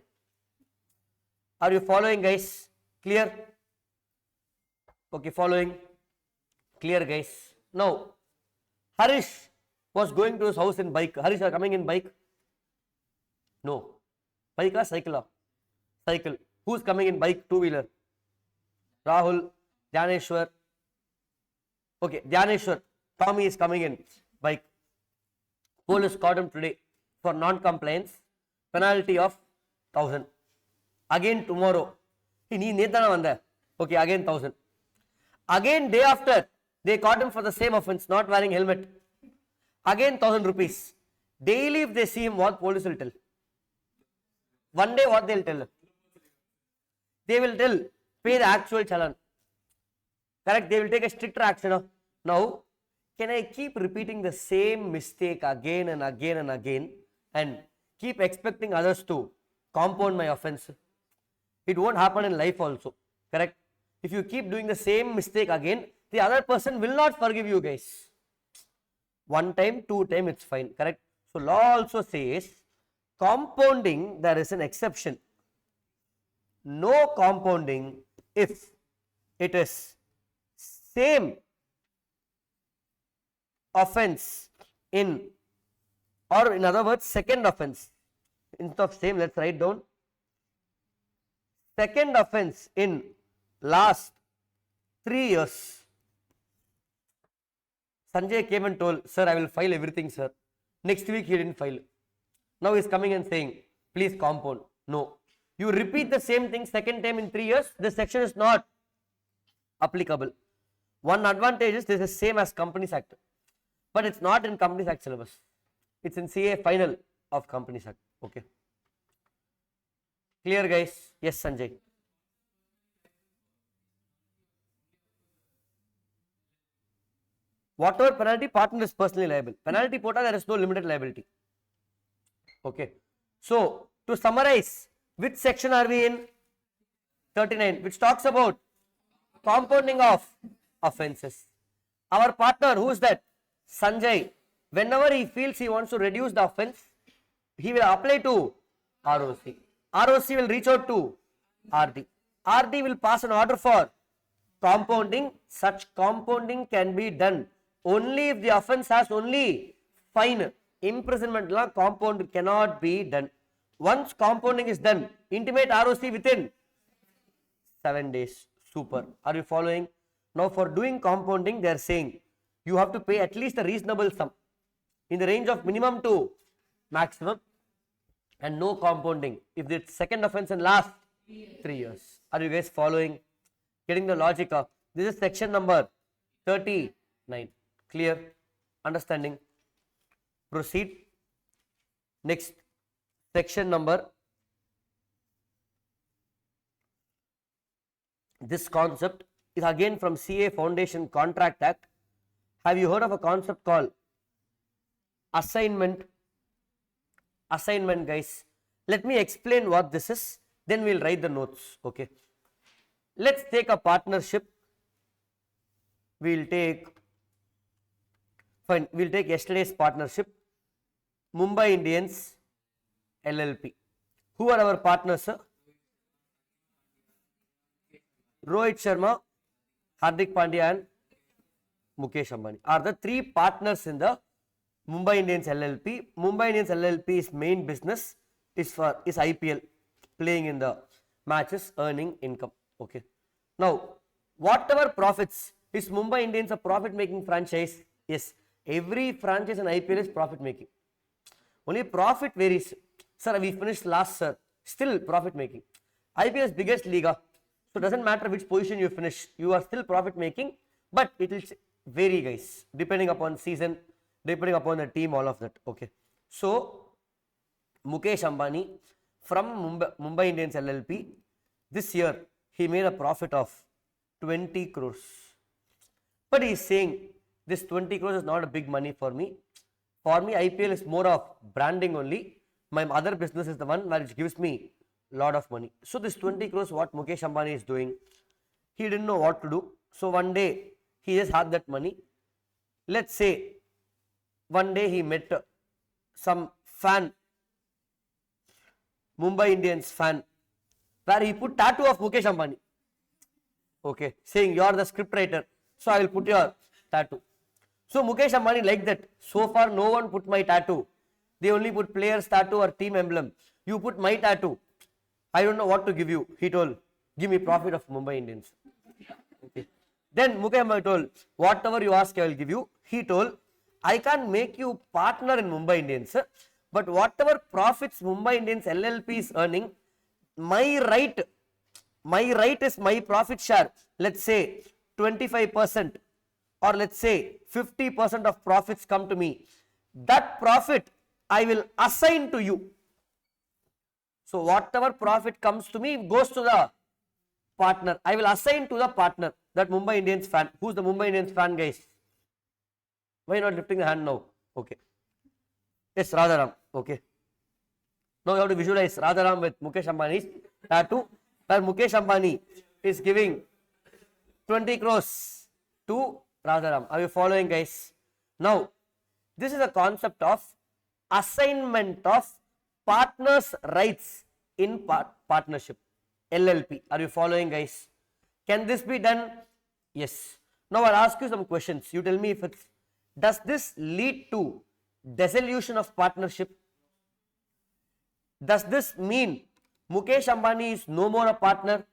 Are you following, guys? Clear? Okay, following. Clear, guys. Now, Harish was going to his house in bike. Harish, are coming in bike? No. Bike or cycle? Cycle. Who's coming in bike? Two-wheeler. Rahul, Dhyaneshwar. Okay, Dhyaneshwar. Tommy is coming in bike. Police caught him today for non-compliance. Penalty of 1,000. Again tomorrow. Okay, again 1,000. Again day after, they caught him for the same offence, not wearing helmet. Again 1,000 rupees. Daily if they see him, what police will tell? One day what they will tell? They will tell, pay the actual challan. Correct? They will take a stricter action. Now, can I keep repeating the same mistake again and again and again and keep expecting others to compound my offence? It won't happen in life also. Correct? If you keep doing the same mistake again, the other person will not forgive you, guys. One time, two time, it's fine. Correct? So, law also says, compounding, there is an exception. No compounding if it is same offence in, or in other words, second offence. Instead of same, let's write down. Second offence in last 3 years. Sanjay came and told, sir, I will file everything, sir. Next week he didn't file. Now he is coming and saying, please compound. No. You repeat the same thing second time in 3 years, this section is not applicable. One advantage is this is same as Companies Act. But it's not in Companies Act syllabus. It's in CA final of Companies Act. Okay. Clear, guys? Yes, Sanjay. Whatever penalty, partner is personally liable. Penalty pota, there is no limited liability. Okay. So, to summarize, which section are we in? 39, which talks about compounding of offences. Our partner, who is that? Sanjay. Whenever he feels he wants to reduce the offence, he will apply to ROC. ROC will reach out to RD. RD will pass an order for compounding. Such compounding can be done only if the offence has only fine. Imprisonment law compound cannot be done. Once compounding is done, intimate ROC within 7 days. Super. Are you following? Now for doing compounding, they are saying you have to pay at least a reasonable sum in the range of minimum to maximum, and no compounding if the second offence in last 3 years. Are you guys following? Getting the logic of this is section number 39. Clear? Understanding? Proceed. Next, section number. This concept is again from CA Foundation Contract Act. Have you heard of a concept called assignment? assignment, guys. Let me explain what this is, then we'll write the notes. Okay. Let's take a partnership. We'll take yesterday's partnership, Mumbai Indians LLP. Who are our partners, sir? Rohit Sharma, Hardik Pandya and Mukesh Ambani are the three partners in the Mumbai Indians LLP. Mumbai Indians LLP's main business is IPL, playing in the matches, earning income. Okay. Now, whatever profits, is Mumbai Indians a profit making franchise? Yes. Every franchise in IPL is profit making. Only profit varies. Sir, we finished last, sir. Still profit making. IPL is biggest league. So, doesn't matter which position you finish, you are still profit making, but it will vary, guys, depending upon season, depending upon the team, all of that. Okay. So, Mukesh Ambani from Mumbai Indians LLP, this year he made a profit of 20 crores. But he is saying this 20 crores is not a big money for me. For me, IPL is more of branding only. My other business is the one which gives me lot of money. So this 20 crores, what Mukesh Ambani is doing, he didn't know what to do. So one day he just had that money. Let's say one day he met some fan, Mumbai Indians fan, where he put tattoo of Mukesh Ambani. Okay, saying you are the script writer, so I will put your tattoo. So Mukesh Ambani like that. So far no one put my tattoo. They only put player's tattoo or team emblem. You put my tattoo. I don't know what to give you. He told, give me profit of Mumbai Indians. Okay. Then Mukesh Ambani told, whatever you ask, I will give you. He told, I can't make you partner in Mumbai Indians, but whatever profits Mumbai Indians LLP is earning, my right is my profit share. Let's say 25% or let's say 50% of profits come to me. That profit I will assign to you. So whatever profit comes to me goes to the partner. I will assign to the partner, that Mumbai Indians fan. Who's the Mumbai Indians fan, guys? Why not lifting the hand now? Okay. Yes, Radharam. Okay. Now you have to visualize Radharam with Mukesh Ambani's tattoo, where Mukesh Ambani is giving 20 crores to Radharam. Are you following, guys? Now, this is a concept of assignment of partners' rights in partnership. LLP. Are you following, guys? Can this be done? Yes. Now I'll ask you some questions. You tell me if it's, does this lead to dissolution of partnership? Does this mean Mukesh Ambani is no more a partner?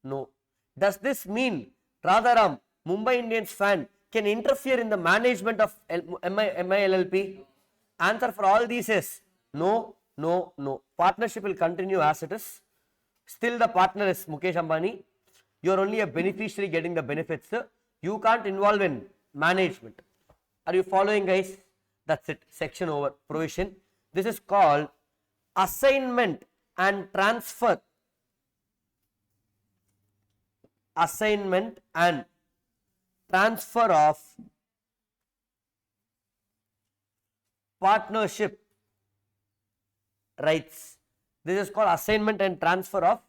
No. Does this mean Radharam, Mumbai Indians fan, can interfere in the management of MILLP? Answer for all these is no, no, no. Partnership will continue as it is. Still the partner is Mukesh Ambani. You are only a beneficiary getting the benefits. You can't involve in management. Are you following, guys? That's it. Section over. Provision. This is called assignment and transfer. Assignment and transfer of partnership rights. This is called assignment and transfer of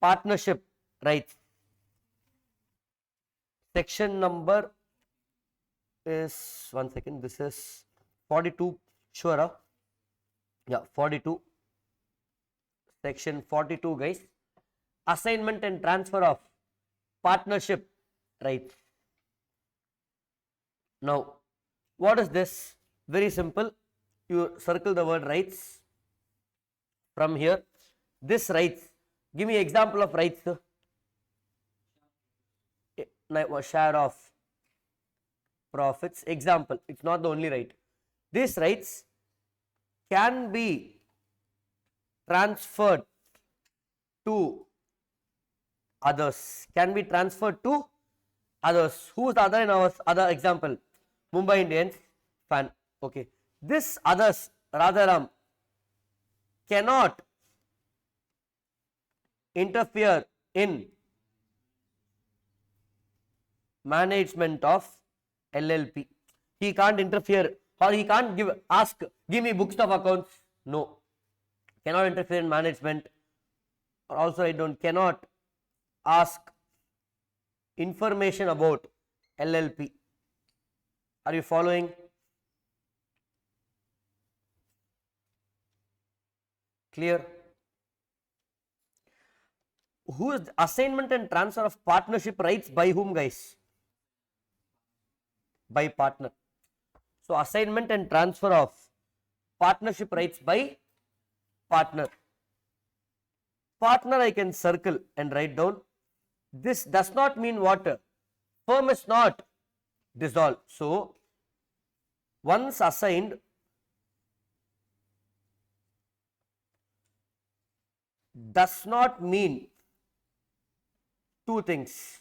partnership rights. Section number is, one second, this is 42, sure? Yeah, 42. Section 42, guys. Assignment and transfer of partnership rights. Now, what is this? Very simple. You circle the word rights. From here, this rights, give me example of rights. Share of profits. Example, it's not the only right. These rights can be transferred to others. Can be transferred to others. Who is the other in our other example? Mumbai Indians fan. Okay. This others, Radharam, cannot interfere in management of LLP. He can't interfere, or he can't give me books of accounts. No. Cannot interfere in management, or also I cannot ask information about LLP. Are you following? Clear? Who is assignment and transfer of partnership rights by whom, guys? By partner. So assignment and transfer of partnership rights by partner. Partner I can circle and write down. This does not mean what? Firm is not dissolved. So once assigned, does not mean two things.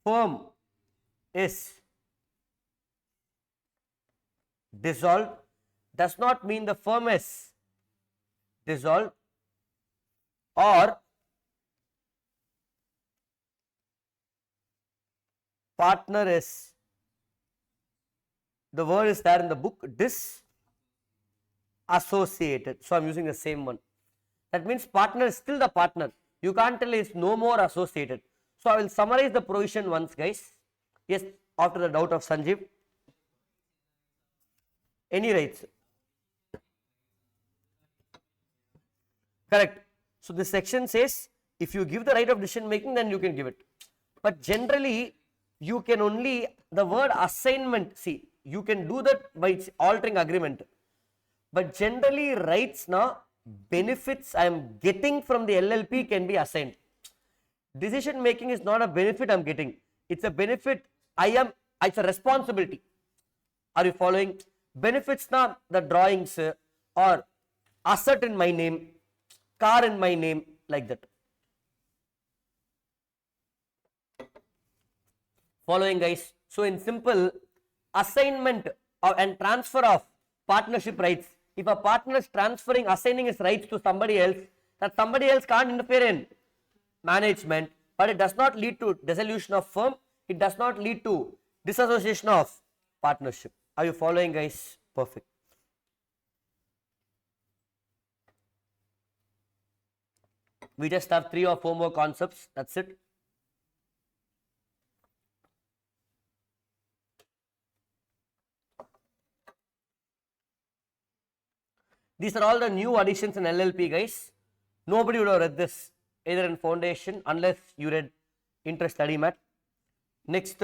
Firm is dissolved does not mean the firm is dissolved, or partner is, the word is there in the book, disassociated. So I am using the same one. That means partner is still the partner. You can't tell it's no more associated. So I will summarize the provision once, guys. Yes, after the doubt of Sanjeev. Any rights? Correct. So this section says if you give the right of decision making, then you can give it. But generally, you can only, the word assignment, see, you can do that by altering agreement. But generally, rights now, benefits I am getting from the LLP can be assigned. Decision making is not a benefit I am getting. It's a benefit it's a responsibility. Are you following? Benefits now, the drawings or asset in my name, car in my name, like that. Following, guys. So in simple, assignment and transfer of partnership rights. If a partner is transferring, assigning his rights to somebody else, that somebody else can't interfere in management, but it does not lead to dissolution of firm. It does not lead to disassociation of partnership. Are you following, guys? Perfect. We just have 3 or 4 more concepts. That's it. These are all the new additions in LLP, guys. Nobody would have read this either in foundation unless you read interest study mat. Next,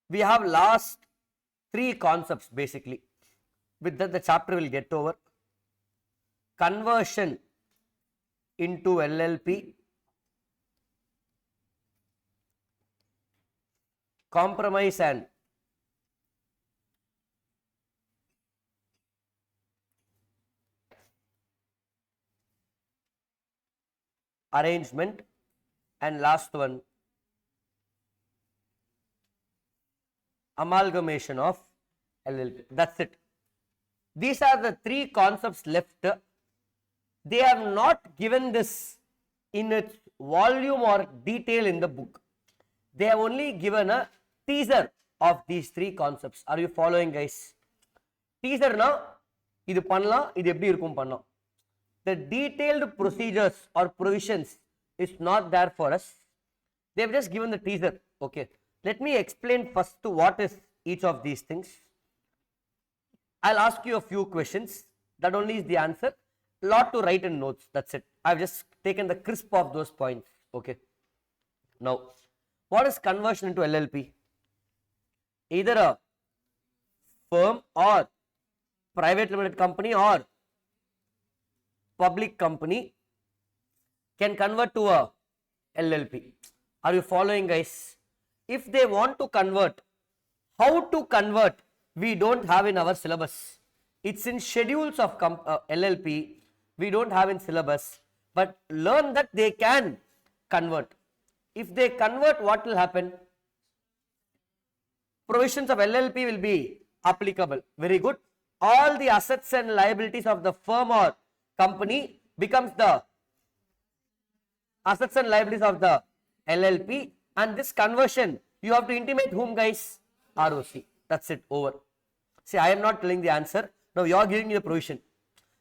we have last 3 concepts basically. With that, the chapter will get over. Conversion into LLP, compromise and arrangement, and last one, amalgamation of LLP. That's it. These are the 3 concepts left. They have not given this in its volume or detail in the book. They have only given a teaser of these 3 concepts. Are you following, guys? Teaser na, idu pannalam, idu eppadi irukum pannalam. The detailed procedures or provisions is not there for us. They have just given the teaser. Okay. Let me explain first to what is each of these things. I'll ask you a few questions. That only is the answer. Lot to write in notes. That's it. I've just taken the crisp of those points. Okay. Now, what is conversion into LLP? Either a firm or private limited company or public company can convert to a LLP. Are you following, guys? If they want to convert, how to convert, we don't have in our syllabus. It's in schedules of LLP. We don't have in syllabus, but learn that they can convert. If they convert, what will happen? Provisions of LLP will be applicable. Very good. All the assets and liabilities of the firm or company becomes the assets and liabilities of the LLP, and this conversion you have to intimate whom, guys? ROC. That's it, over. See, I am not telling the answer. Now you are giving me the provision.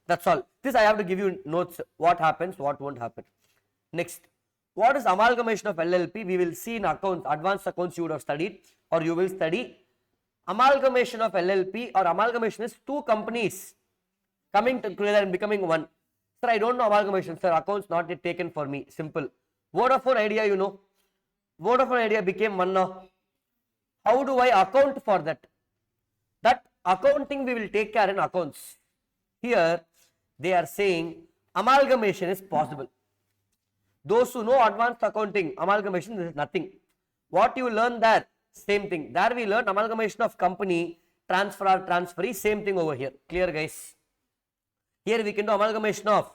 That's all. This I have to give you notes. What happens, what won't happen. Next, what is amalgamation of LLP? We will see in accounts, advanced accounts you would have studied or you will study. Amalgamation of LLP or amalgamation is two companies coming together and becoming one. Sir, I don't know amalgamation. Sir, accounts not yet taken for me. Simple. Vodafone Idea, you know. Vodafone Idea became one now. How do I account for that? That accounting we will take care in accounts. Here they are saying amalgamation is possible. Those who know advanced accounting, amalgamation is nothing. What you learn there, same thing. There we learn amalgamation of company, transfer or transferee, same thing over here. Clear, guys? Here we can do amalgamation of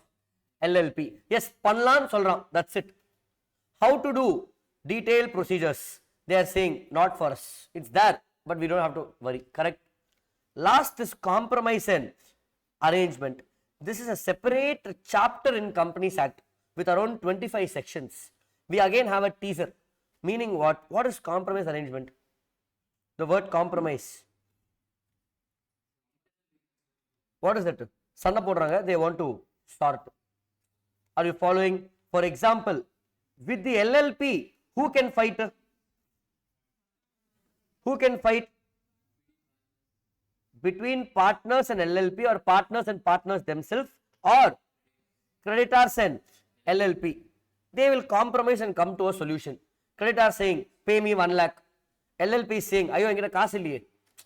LLP. Yes, panlan solran, that's it. How to do detailed procedures? They are saying not for us. It's there, but we don't have to worry. Correct? Last is compromise and arrangement. This is a separate chapter in Companies Act with around 25 sections. We again have a teaser. Meaning what? What is compromise arrangement? The word compromise. What is that? Sanna podranga, they want to start. Are you following? For example, with the LLP, who can fight? Who can fight? Between partners and LLP or partners and partners themselves or creditors and LLP. They will compromise and come to a solution. Creditor saying, pay me 1 lakh. LLP is saying, ayo engita kaasu illiye,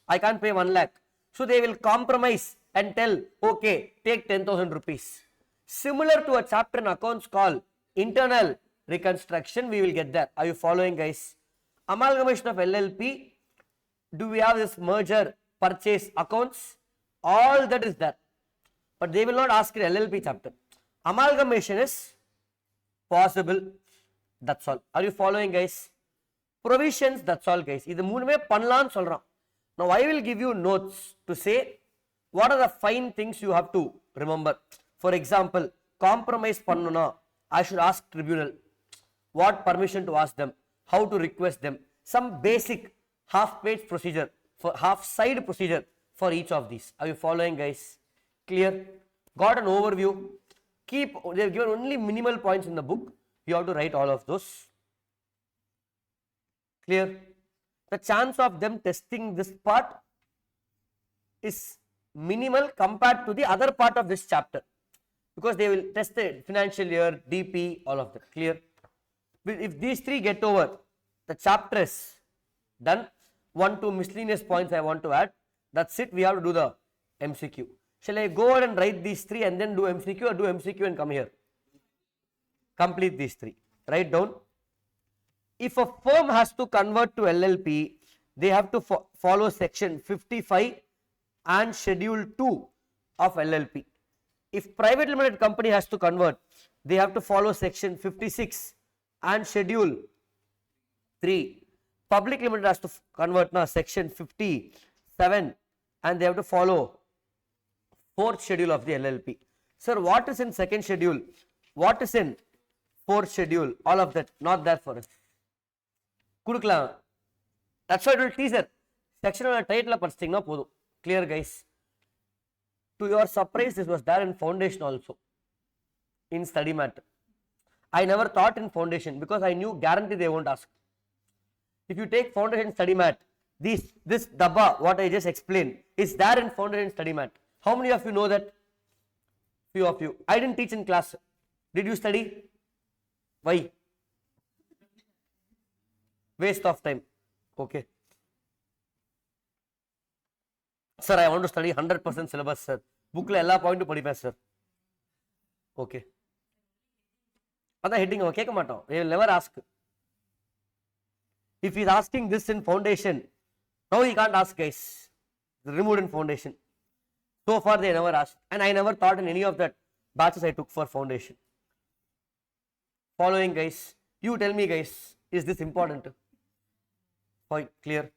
I can't pay 1 lakh. So they will compromise and tell, okay, take 10,000 rupees. Similar to a chapter in accounts called internal reconstruction, we will get there. Are you following, guys? Amalgamation of LLP, do we have this merger, purchase accounts? All that is there. But they will not ask in LLP chapter. Amalgamation is possible. That's all. Are you following, guys? Provisions, that's all, guys. This moonume panlan solran. Now I will give you notes to say what are the fine things you have to remember. For example, compromise pannuna, I should ask tribunal. What permission to ask them, how to request them. Some basic half-page procedure, for half-side procedure for each of these. Are you following, guys? Clear? Got an overview? They have given only minimal points in the book. You have to write all of those. Clear? The chance of them testing this part is minimal compared to the other part of this chapter, because they will test the financial year, DP, all of that. Clear? If these three get over, the chapter is done. 1-2 miscellaneous points I want to add. That's it. We have to do the MCQ. Shall I go ahead and write these three and then do MCQ, or do MCQ and come here? Complete these three. Write down. If a firm has to convert to LLP, they have to follow section 55 and schedule 2 of LLP. If private limited company has to convert, they have to follow section 56 and schedule 3. Public limited has to convert now section 57 and they have to follow 4th schedule of the LLP. Sir, what is in second schedule? What is in 4th schedule? All of that not there for us. Kudukla. That's why it will teaser. Section on title padistingna podu. Clear, guys? To your surprise, this was there in foundation also, in study matter. I never thought in foundation because I knew guarantee they won't ask. If you take foundation study mat, this dabba, what I just explained, is there in foundation study mat. How many of you know that? Few of you. I didn't teach in class. Did you study? Why? Waste of time. Okay. Sir, I want to study 100% syllabus, sir. Book la ella point padipen, sir. Okay. That's heading. Okay, come on. They will never ask. If he is asking this in foundation, now he can't ask, guys. Removed in foundation. So far they never asked, and I never thought in any of that batches I took for foundation. Following, guys. You tell me, guys, is this important? Point clear.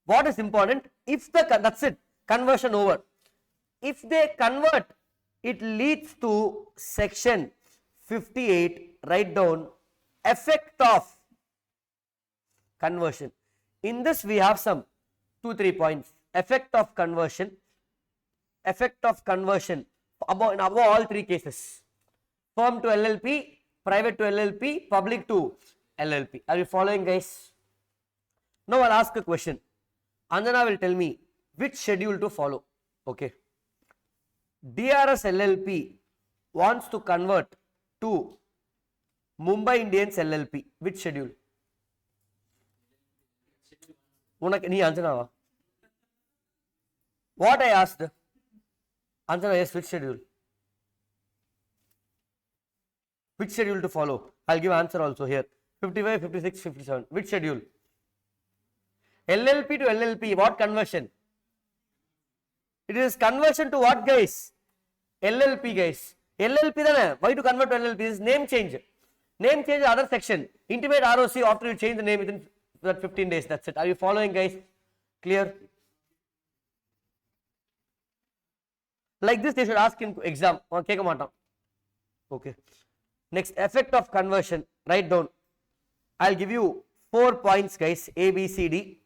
What is important? If that's it, conversion over. If they convert, it leads to section 58. Write down effect of conversion. In this we have some 2-3 points. effect of conversion above all three cases: firm to LLP, private to LLP, public to LLP. Are you following, guys? Now I'll ask a question. Anjana will tell me which schedule to follow. Okay. DRS LLP wants to convert to Mumbai Indians LLP. Which schedule? Nee Anjana. What I asked? Anjana, yes, which schedule? Which schedule to follow? I'll give answer also here. 55, 56, 57. Which schedule? LLP to LLP. What conversion? It is conversion to what, guys? LLP, guys. LLP then. Why to convert to LLP? This is name change. Name change other section. Intimate ROC after you change the name within that 15 days. That's it. Are you following, guys? Clear? Like this they should ask in exam. Okay. Next, effect of conversion. Write down. I'll give you 4 points, guys. A, B, C, D.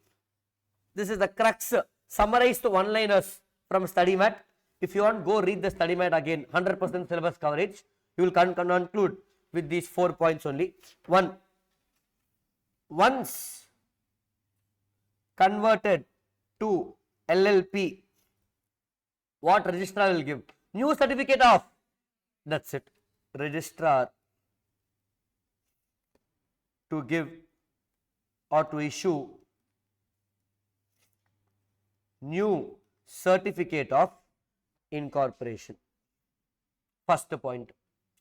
This is the crux. Summarized one-liners from study mat. If you want, go read the study mat again. 100% syllabus coverage. You will conclude with these 4 points only. 1. Once converted to LLP, what registrar will give? New certificate of. That's it. Registrar to give or to issue new certificate of incorporation. First point.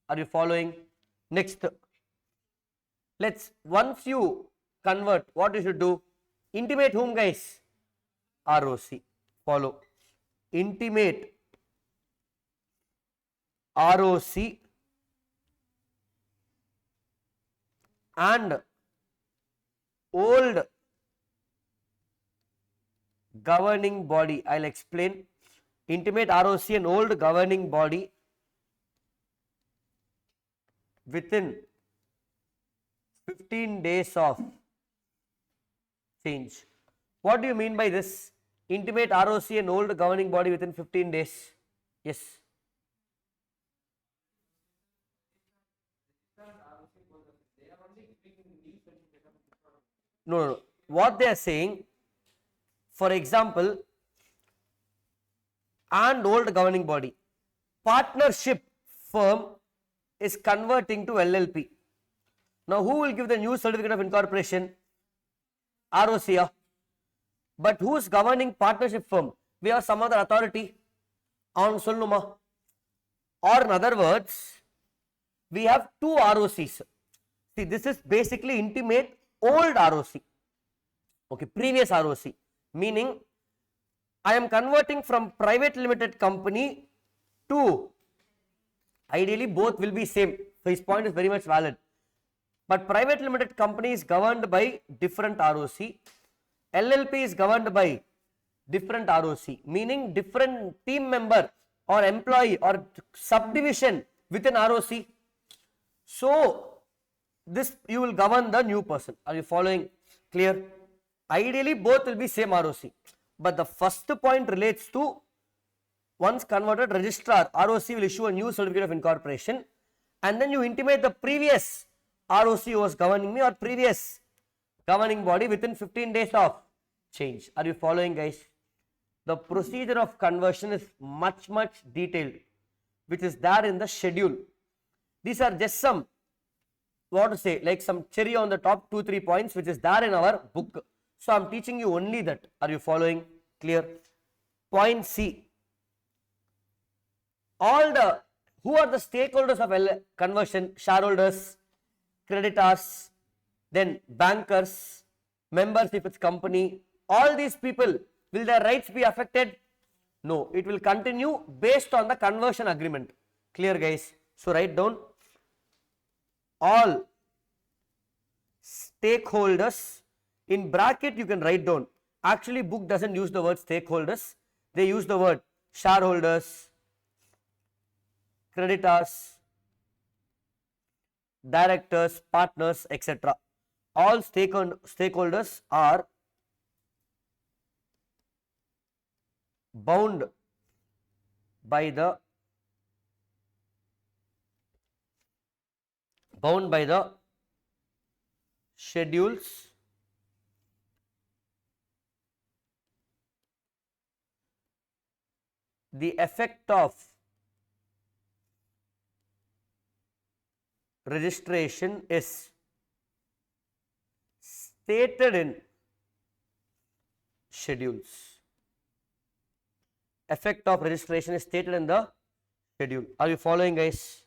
Are you following? Next, once you convert, what you should do? Intimate whom, guys? ROC. Follow. Intimate ROC and old governing body. I'll explain. Intimate ROC and old governing body within 15 days of change. What do you mean by this? Intimate ROC and old governing body within 15 days. Yes. No. What they are saying, for example, and old governing body, partnership firm is converting to LLP. Now, who will give the new certificate of incorporation? ROC. But who is governing partnership firm? We have some other authority. Or in other words, we have two ROCs. See, this is basically intimate old ROC. Okay, previous ROC. Meaning, I am converting from private limited company to, ideally both will be same. So his point is very much valid. But private limited company is governed by different ROC. LLP is governed by different ROC, meaning different team member or employee or subdivision within ROC. So this you will govern the new person. Are you following? Clear? Ideally both will be same ROC. But the first point relates to once converted registrar, ROC will issue a new certificate of incorporation and then you intimate the previous ROC was governing me or previous governing body within 15 days of change. Are you following, guys? The procedure of conversion is much detailed, which is there in the schedule. These are just some, what to say, like some cherry on the top, 2-3 points, which is there in our book. So I am teaching you only that. Are you following? Clear? Point C. Who are the stakeholders of conversion? Shareholders, creditors, then bankers, members if it's company. All these people, will their rights be affected? No, it will continue based on the conversion agreement. Clear, guys? So write down all stakeholders. In bracket you can write down. Actually book doesn't use the word stakeholders. They use the word shareholders, creditors, directors, partners, etc. All stakeholders are bound by the schedules the effect of registration is stated in schedules. Effect of registration is stated in the schedule. Are you following, guys?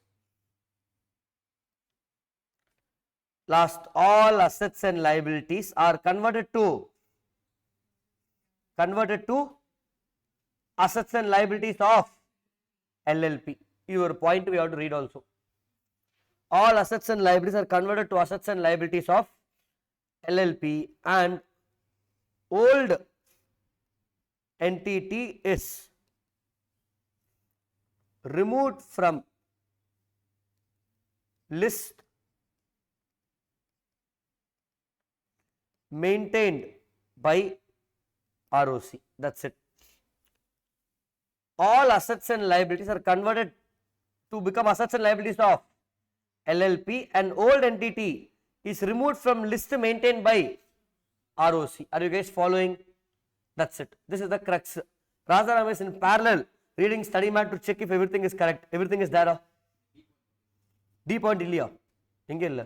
Last, all assets and liabilities are converted to assets and liabilities of LLP. Your point we have to read also. All assets and liabilities are converted to assets and liabilities of LLP, and old entity is removed from list maintained by ROC. That's it. All assets and liabilities are converted to become assets and liabilities of LLP, and old entity is removed from list maintained by ROC. Are you guys following? That's it. This is the crux. Rajaram is in parallel reading study mat to check if everything is correct. Everything is there. D point இல்லையா? எங்க இல்ல?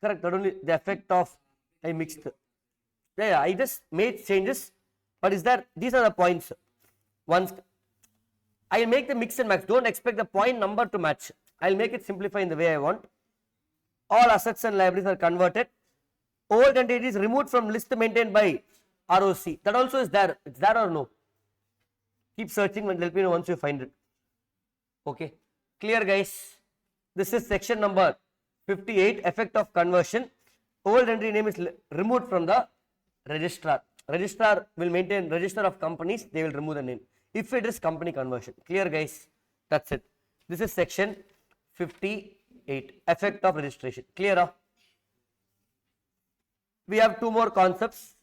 Correct. Not only the effect of I mixed. Yeah, I just made changes, but is that these are the points. Once I make the mix and match, don't expect the point number to match. I'll make it simplify in the way I want. All assets and liabilities are converted. Old entity is removed from list maintained by ROC. That also is there. It's there or no? Keep searching and let me know once you find it. Okay. Clear, guys? This is section number 58, effect of conversion. Old entity name is removed from the registrar. Registrar will maintain register of companies, they will remove the name if it is company conversion. Clear, guys? That's it. This is section 58, effect of registration. Clear? We have two more concepts.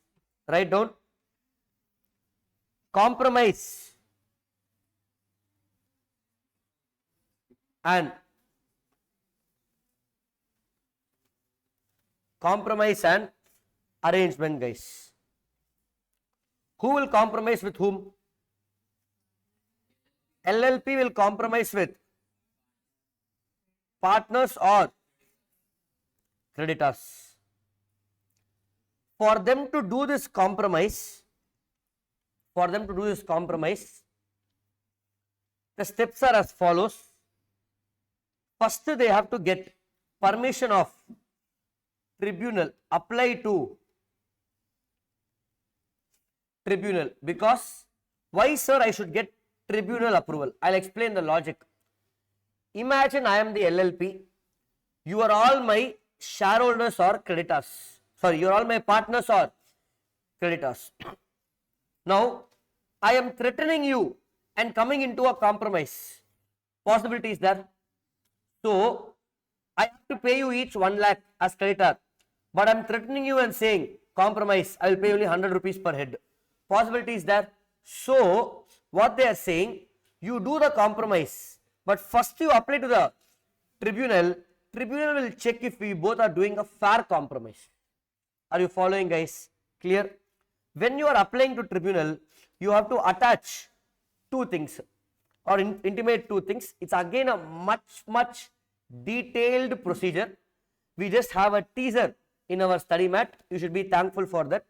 Write down. Compromise and arrangement, guys. Who will compromise with whom? LLP will compromise with partners or creditors. For them to do this compromise, the steps are as follows. First, they have to get permission of tribunal, apply to tribunal. Because why, sir, I should get tribunal approval? I'll explain the logic. Imagine I am the LLP, you are all my shareholders or creditors. Sorry, you are all my partners or creditors. Now, I am threatening you and coming into a compromise. Possibility is there. So, I have to pay you each 1 lakh as creditor, but I am threatening you and saying compromise, I will pay only 100 rupees per head. Possibility is there. So, what they are saying, you do the compromise, but first you apply to the tribunal. Tribunal will check if we both are doing a fair compromise. Are you following, guys? Clear? When you are applying to tribunal, you have to attach two things or intimate two things. It's again a much detailed procedure. We just have a teaser in our study mat. You should be thankful for that.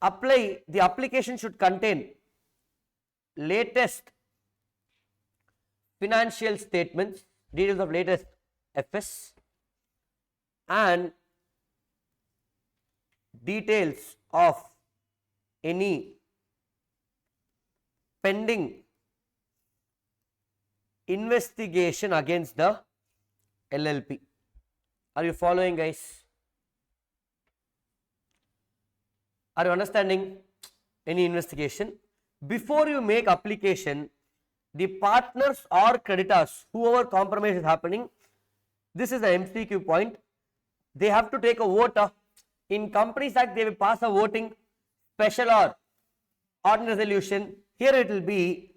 The application should contain latest financial statements, details of latest FS, and details of any pending investigation against the LLP. Are you following, guys? Are you understanding? Any investigation? Before you make application, the partners or creditors, whoever compromise is happening, this is the MCQ point. They have to take a vote. In Companies Act, they will pass a voting, special or ordinary resolution. Here it will be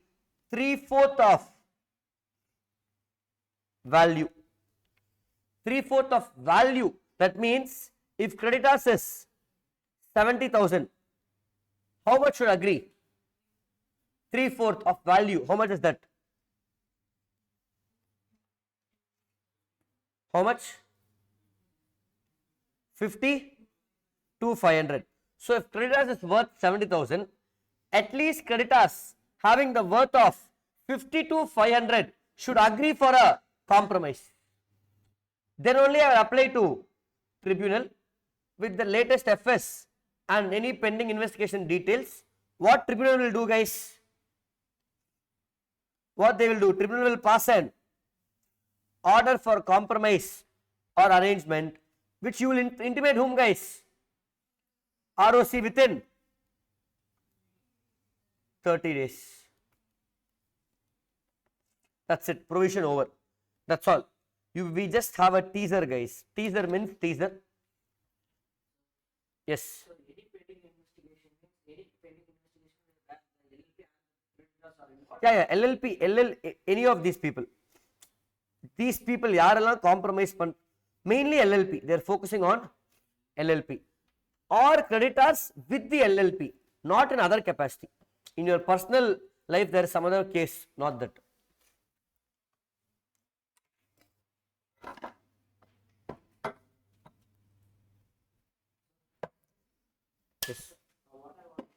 3/4 of value. 3/4 of value. That means if creditors is 70,000, how much should agree? 3/4 of value. How much is that? How much? 50 to 500. So if creditors is worth 70,000, at least creditors having the worth of 50 to 500 should agree for a compromise. Then only I will apply to tribunal with the latest FS and any pending investigation details. What tribunal will do, guys? What they will do? Tribunal will pass an order for compromise or arrangement, which you will intimate whom, guys? ROC within 30 days. That's it. Provision over. That's all. We just have a teaser, guys. Teaser means teaser. Yes. So any pending investigation means any pending investigation that the LLP creditors are involved. Yeah, LLP, any of these people. These people, yaarella compromise mainly LLP. They are focusing on LLP or creditors with the LLP, not in other capacity. In your personal life, there is some other case, not that. Yes. What I want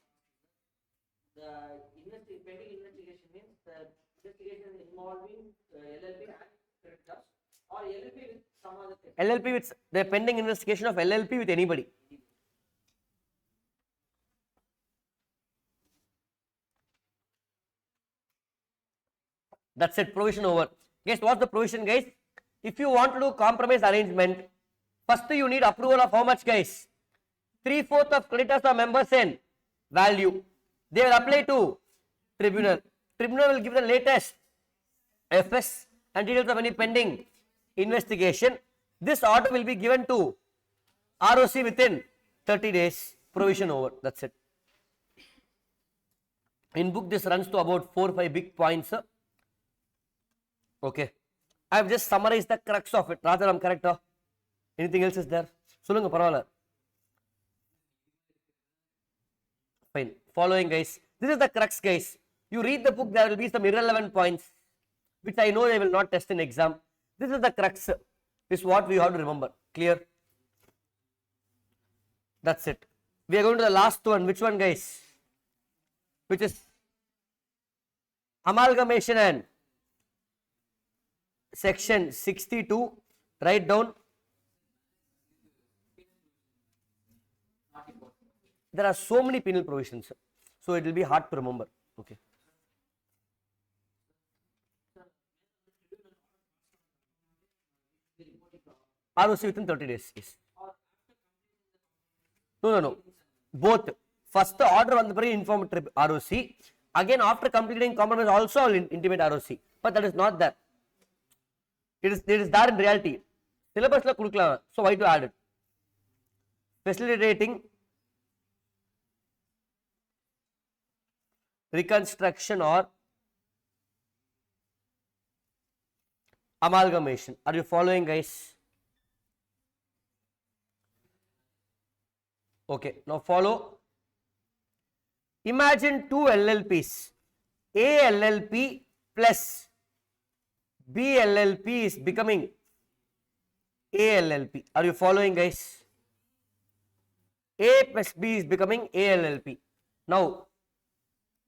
the pending investigation means the investigation involving LLP and creditors or LLP with some other thing. LLP with the pending investigation of LLP with anybody. That's it. Provision over. Guess what's the provision, guys? If you want to do compromise arrangement, first you need approval of how much, guys? 3/4 of creditors or members in value. They will apply to tribunal. Tribunal will give the latest FS and details of any pending investigation. This order will be given to ROC within 30 days. Provision over. That's it. In book, this runs to about 4 or 5 big points. Okay. I have just summarized the crux of it. Rather, I'm correct. Anything else is there? Solunga parvala. Fine. Following, guys. This is the crux, guys. You read the book, there will be some irrelevant points, which I know they will not test in exam. This is the crux. This is what we have to remember. Clear? That's it. We are going to the last one. Which one, guys? Which is amalgamation and section 62. Write down. There are so many penal provisions, so it will be hard to remember. Okay. ROC within 30 days. Yes. No. Both. First order on the inform ROC. Again, after completing compromise, also I will intimate ROC. But that is not there. It is there in reality. Syllabus la kudukala. So why to add it? Facilitating reconstruction or amalgamation. Are you following, guys? Okay, now follow. Imagine two LLPs. A LLP plus B LLP is becoming A LLP. Are you following, guys? A plus B is becoming A LLP. Now,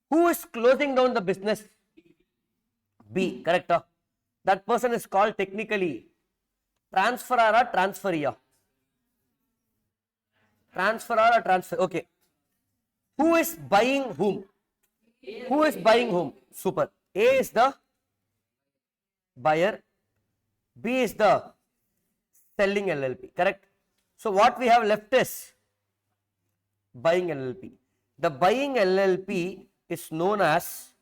who is closing down the business? B, correct? That person is called technically transferor or transferee. Transferor or transfer. Okay. Who is buying whom? Who is buying whom? Super. A is the buyer. B is the selling LLP. Correct? So what we have left is buying LLP. The buying LLP is known as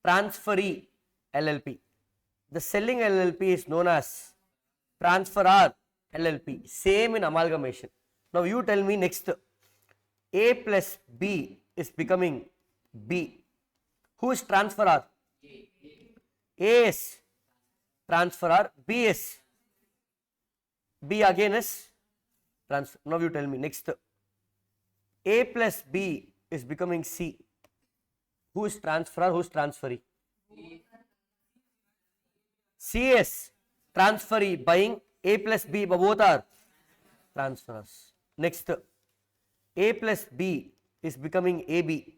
transferee LLP. The selling LLP is known as transferor LLP. Same in amalgamation. Now you tell me next. A plus B is becoming B. Who is transferor? A is transferor. B is B again is transfer. Now you tell me next. A plus B is becoming C. Who is transferor? Who is transferee? C is transferee buying. A plus B both are transferors. Next, A plus B is becoming AB.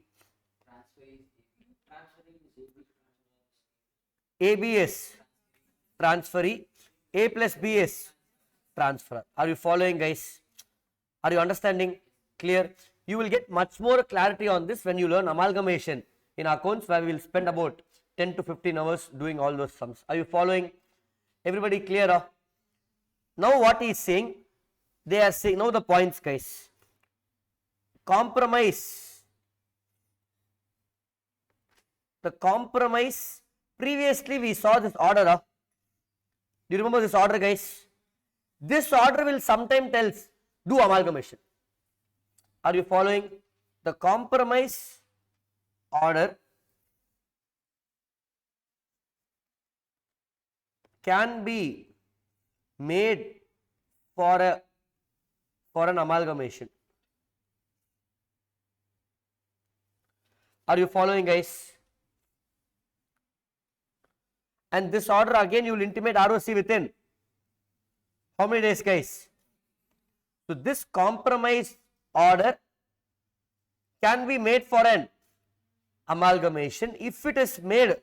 AB is transferee. A plus B is transferor. Are you following, guys? Are you understanding? Clear? You will get much more clarity on this when you learn amalgamation in accounts, where we will spend about 10 to 15 hours doing all those sums. Are you following? Everybody clear? Now what he is saying, they are saying, now the points, guys. Compromise. The compromise, previously we saw this order. Do you remember this order, guys? This order will sometime tells do amalgamation. Are you following? The compromise order can be made for an amalgamation. Are you following, guys? And this order again you will intimate ROC within how many days, guys? So this compromise order can be made for an amalgamation. If it is made,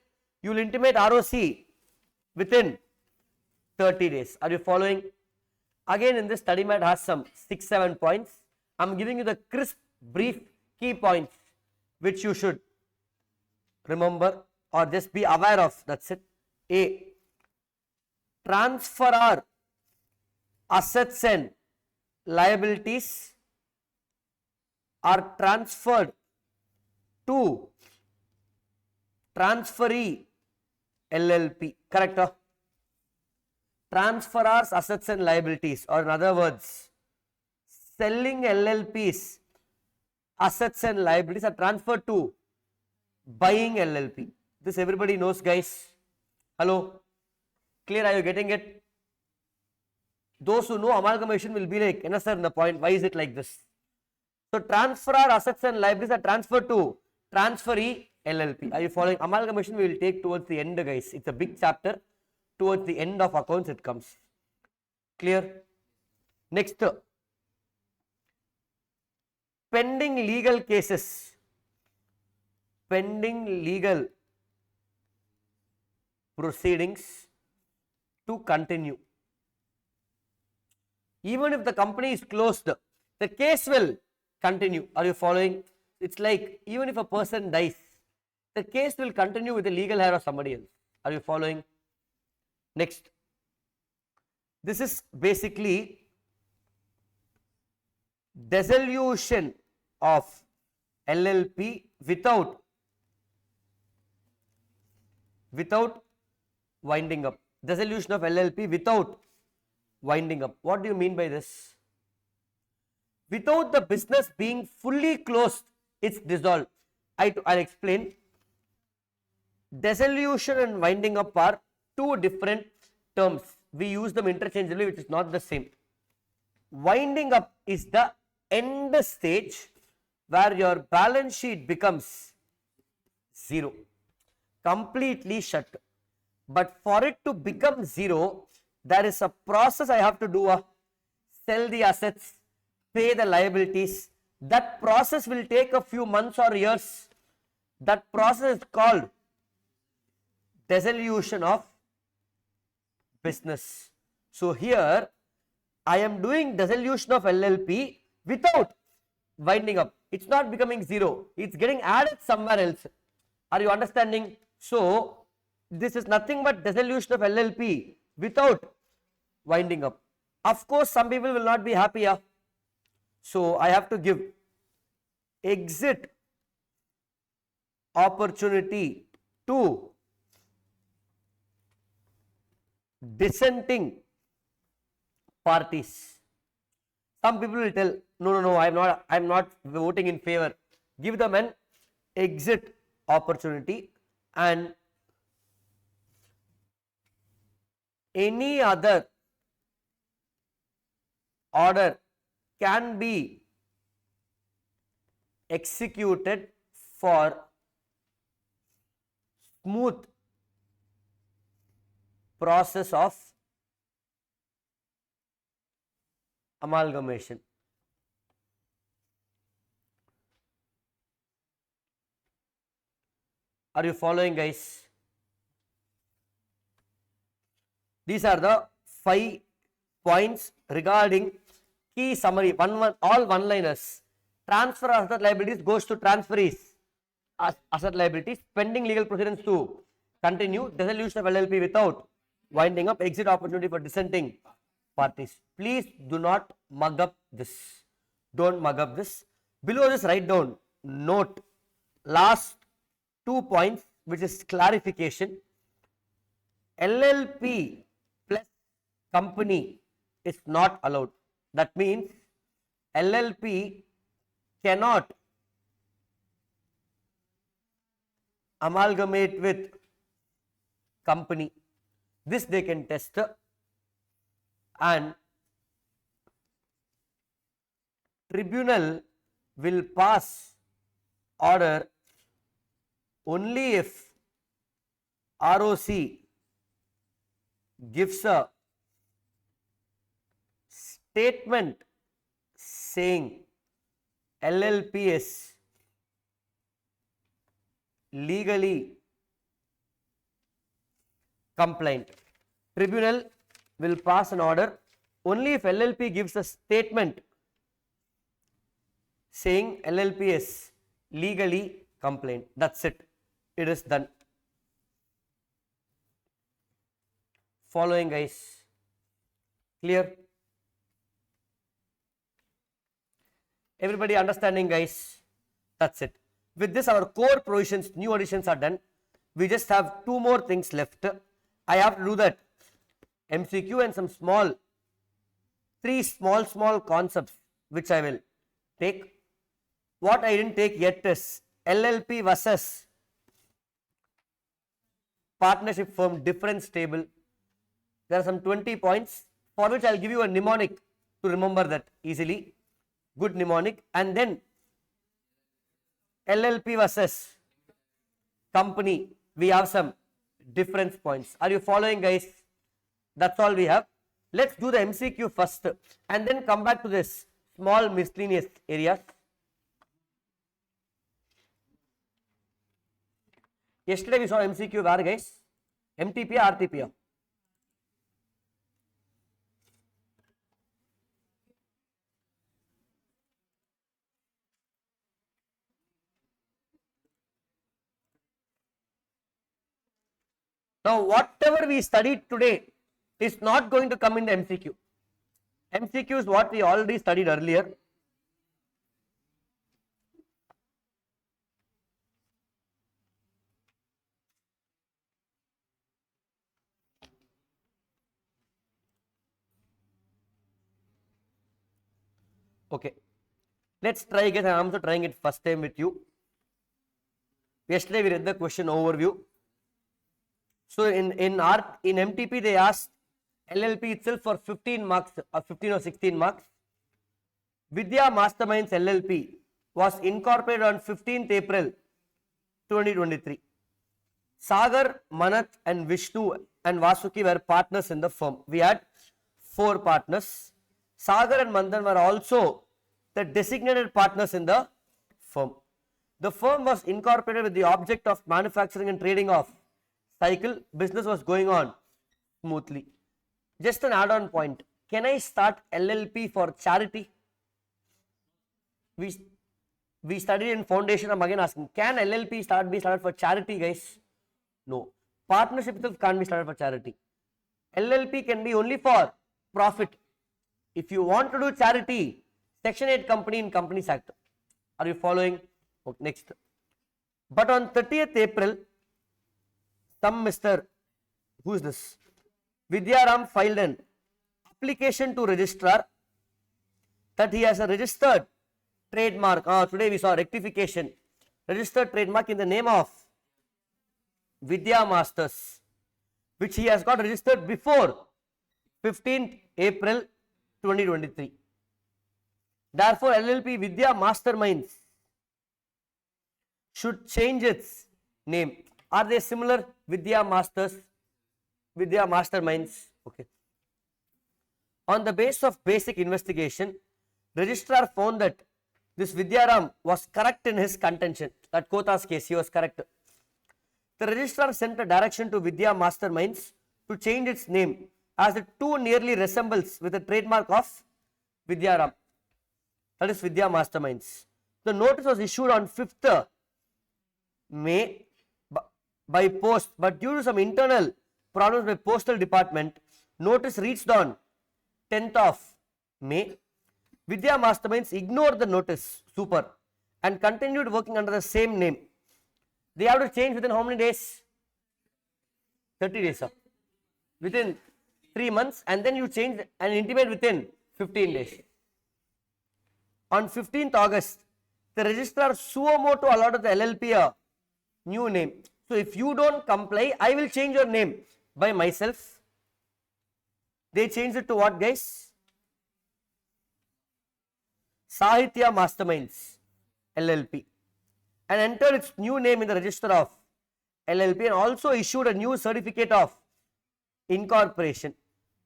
you will intimate ROC within 30 days. Are you following? Again, in this study mat has some 6-7 points. I am giving you the crisp, brief key points which you should remember or just be aware of. That's it. A. Transferor assets and liabilities are transferred to transferee LLP. Correct? Transferors assets and liabilities, or in other words, selling LLPs assets and liabilities are transferred to buying LLP. This everybody knows, guys. Hello? Clear? Are you getting it? Those who know amalgamation will be like, sir, in the point, why is it like this? So transferor assets and liabilities are transferred to transferee LLP. Are you following? Amalgamation we will take towards the end, guys. It's a big chapter. Towards the end of accounts it comes. Clear? Next, pending legal cases. Pending legal proceedings to continue. Even if the company is closed, the case will continue. Are you following? It's like even if a person dies, the case will continue with the legal heir of somebody else. Are you following? Next, this is basically dissolution of LLP without winding up. Dissolution of LLP without winding up. What do you mean by this? Without the business being fully closed, it's dissolved. I'll explain. Dissolution and winding up are two different terms. We use them interchangeably, which is not the same. Winding up is the end stage where your balance sheet becomes zero, completely shut. But for it to become zero, there is a process I have to do. Sell the assets, pay the liabilities. That process will take a few months or years. That process is called dissolution of business. So here I am doing dissolution of LLP without winding up. It's not becoming zero. It's getting added somewhere else. Are you understanding? So this is nothing but dissolution of LLP without winding up. Of course, some people will not be happy. So I have to give exit opportunity to dissenting parties. Some people will tell, No, I'm not voting in favor. Give them an exit opportunity, and any other order can be executed for smooth process of amalgamation. Are you following, guys? These are the 5 points regarding key summary. All one-liners. Transfer of asset liabilities goes to transferees. Asset liabilities. Pending legal proceedings to continue. Dissolution of LLP without winding up. Exit opportunity for dissenting parties. Please do not mug up this. Don't mug up this. Below this, write down note last 2 points, which is clarification. LLP plus company is not allowed. That means LLP cannot amalgamate with company. This they can test, and tribunal will pass order only if ROC gives a statement saying LLP is legally compliant. Tribunal will pass an order only if LLP gives a statement saying LLP is legally compliant. That's it. It is done. Following, guys? Clear? Everybody understanding, guys? That's it. With this, our core provisions, new additions are done. We just have 2 more things left. I have to do that MCQ and some small, 3 small concepts which I will take. What I didn't take yet is LLP versus partnership firm difference table. There are some 20 points for which I will give you a mnemonic to remember that easily. Good mnemonic. And then LLP versus company, we have some difference points. Are you following, guys? That's all we have. Let's do the MCQ first and then come back to this small miscellaneous areas. Yesterday we saw MCQ where, guys? MTP or RTP? Now, whatever we studied today is not going to come in the MCQ. MCQ is what we already studied earlier. Okay. Let's try again. I am also trying it first time with you. Yesterday we read the question overview. So in MTP they asked LLP itself for 15 marks or 15 or 16 marks. Vidya Masterminds LLP was incorporated on 15th April 2023. Sagar, Manath and Vishnu and Vasuki were partners in the firm. We had 4 partners. Sagar and Manthan were also the designated partners in the firm. The firm was incorporated with the object of manufacturing and trading of cycle. Business was going on smoothly. Just an add-on point. Can I start LLP for charity? We studied in foundation. I'm again asking, can LLP be started for charity, guys? No. Partnership itself can't be started for charity. LLP can be only for profit. If you want to do charity, Section 8 company in Companies Act. Are you following? Okay, next. But on 30th April, some Mr. Who is this? Vidyaram filed an application to registrar that he has a registered trademark. Today we saw rectification. Registered trademark in the name of Vidya Masters, which he has got registered before 15th April 2023. Therefore, LLP Vidya Masterminds should change its name. Are they similar? Vidya Masters, Vidya Masterminds. Okay. On the basis of basic investigation, registrar found that this Vidyaram was correct in his contention. That Kotha's case, he was correct. The registrar sent a direction to Vidya Masterminds to change its name as it too nearly resembles with the trademark of Vidyaram. That is Vidya Masterminds. The notice was issued on 5th May by post, but due to some internal problems by postal department, notice reached on 10th of May. Vidya Masterminds ignored the notice, and continued working under the same name. They have to change within how many days? 30 days, sir. Within 3 months, and then you change and intimate within 15 days. On 15th August, the registrar suo motu allotted the LLP a new name. So if you don't comply, I will change your name by myself. They changed it to what, guys? Sahitya Masterminds LLP, and entered its new name in the register of LLP, and also issued a new certificate of incorporation.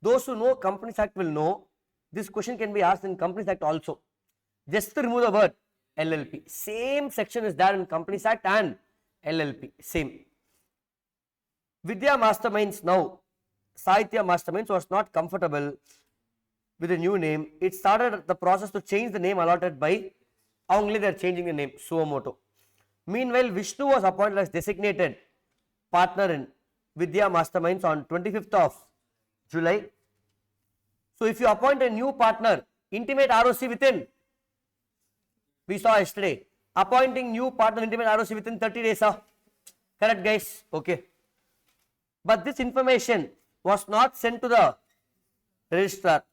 Those who know Companies Act will know this question can be asked in Companies Act also. Just to remove the word LLP. Same section is there in Companies Act and LLP. Same. Vidya Masterminds now, Sahitya Masterminds was not comfortable with the new name. It started the process to change the name allotted by only they are changing the name suo motu. Meanwhile, Vishnu was appointed as designated partner in Vidya Masterminds on 25th of July. So if you appoint a new partner, intimate ROC within, we saw yesterday, appointing new partner, intimate ROC within 30 days. Correct, guys? Okay. But this information was not sent to the registrar.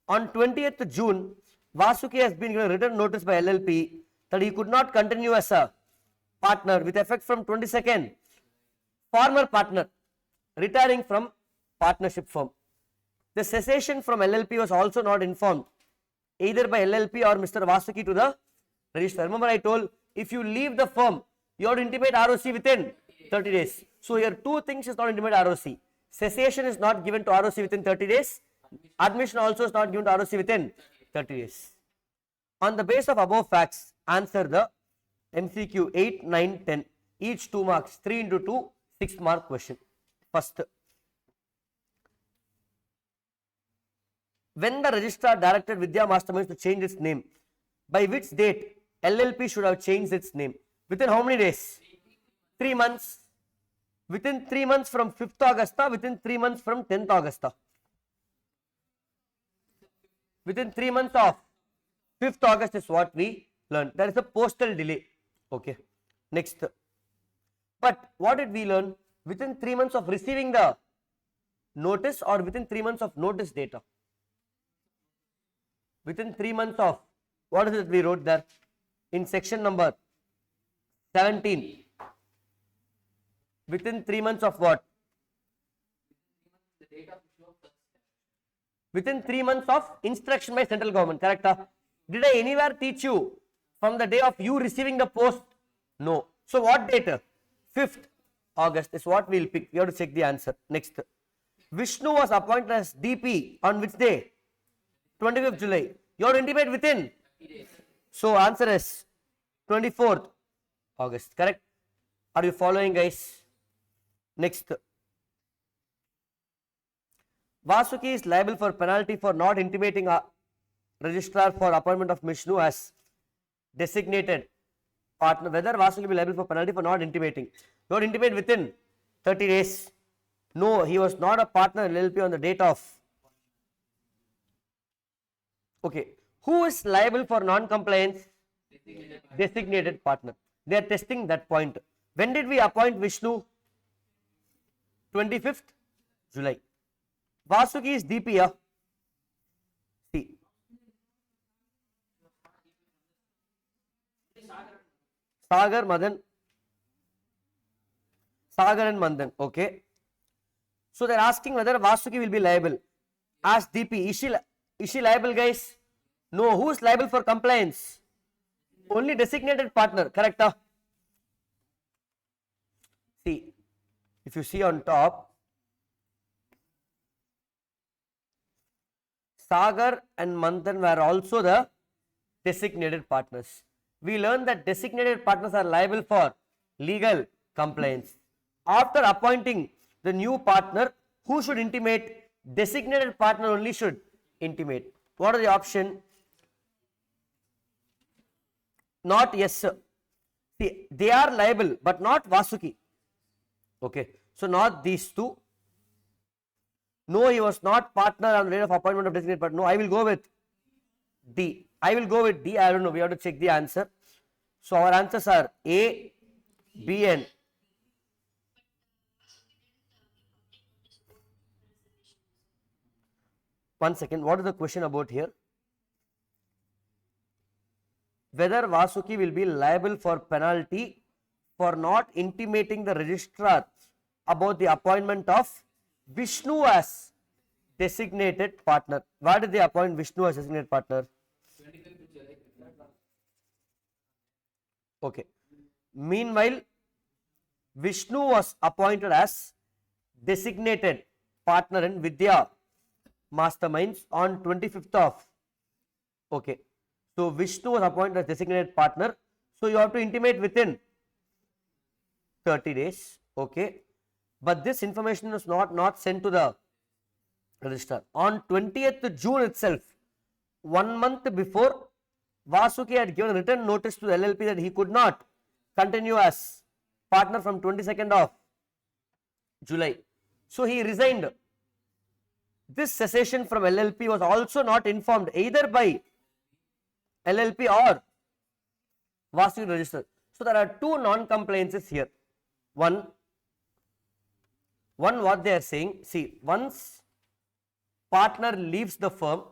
On 20th June, Vasuki has been given a written notice by LLP that he could not continue as a partner with effect from 22nd. Former partner retiring from partnership firm. The cessation from LLP was also not informed either by LLP or Mr. Vasuki to the registrar. Remember I told, if you leave the firm, you have to intimate ROC within 30 days. So here two things is not intimate ROC. Cessation is not given to ROC within 30 days. Admission also is not given to ROC within 30 days. On the basis of above facts, answer the MCQ 8, 9, 10. Each 2 marks, 3 into 2, 6 mark question. First, when the registrar directed Vidya Masterminds to change its name, by which date LLP should have changed its name? Within how many days? 3 months. Within 3 months from 5th August, within 3 months from 10th August. Within 3 months of 5th August is what we learned. There is a postal delay. Okay. Next. But what did we learn? Within 3 months of receiving the notice or within 3 months of notice data? Within 3 months of, what is it we wrote there? In section number 17. Within 3 months of what? Within 3 months of instruction by central government, correct? Did I anywhere teach you from the day of you receiving the post? No. So what date? 5th August is what we will pick. We have to check the answer. Next. Vishnu was appointed as DP on which day? 25th July. You have to intimate within. So answer is 24th August, correct? Are you following, guys? Next. Vasuki is liable for penalty for not intimating a registrar for appointment of Vishnu as designated partner. Whether Vasuki will be liable for penalty for not intimating. You have to intimate within 30 days. No, he was not a partner in LLP on the date of. Okay. Who is liable for non-compliance? Designated partner. They are testing that point. When did we appoint Vishnu? 25th July. Vasuki is DP. See. Sagar, Madan. Sagar and Madan. Okay. So they're asking whether Vasuki will be liable. Ask DP, is she liable, guys? No. Who is liable for compliance? Only designated partner. Correct? See, if you see on top, Sagar and Manthan were also the designated partners. We learned that designated partners are liable for legal compliance. After appointing the new partner, who should intimate? Designated partner only should intimate. What are the option? Not yes, sir. See, they are liable, but not Vasuki. Okay, so not these two. No, he was not partner on the date of appointment of designated partner. No, I will go with D. I will go with D. I don't know. We have to check the answer. So our answers are A, B, and one second. What is the question about here? Whether Vasuki will be liable for penalty for not intimating the registrar about the appointment of Vishnu as designated partner. Why did they appoint Vishnu as designated partner? Okay. Meanwhile, Vishnu was appointed as designated partner in Vidya Masterminds on 25th of. Okay. So Vishnu was appointed as designated partner. So you have to intimate within 30 days. Okay. But this information was not sent to the registrar. On 20th June itself, 1 month before, Vasuki had given written notice to the LLP that he could not continue as partner from 22nd of July. So he resigned. This cessation from LLP was also not informed either by LLP or Vasuki register. So there are two non-compliances here. One what they are saying, see, once partner leaves the firm,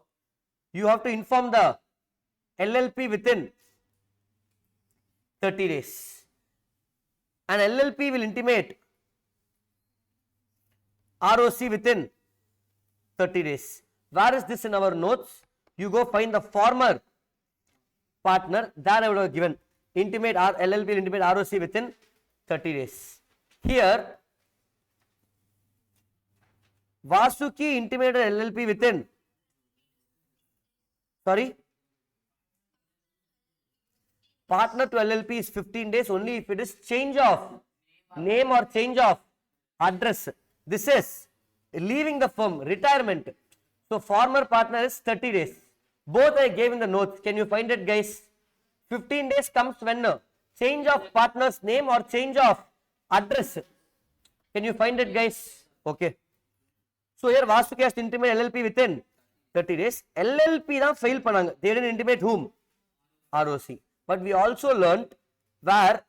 you have to inform the LLP within 30 days. And LLP will intimate ROC within 30 days. Where is this in our notes? You go find the former partner, that I would have given. LLP will intimate ROC within 30 days. Here, Vasuki intimated LLP within, partner to LLP is 15 days only if it is change of name or change of address. This is leaving the firm, retirement. So former partner is 30 days. Both I gave in the notes. Can you find it, guys? 15 days comes when change of partner's name or change of address. Can you find it, guys? Okay. So here Vasuki has to intimate LLP within 30 days. LLP da fail pananga. They didn't intimate whom? ROC. But we also learnt where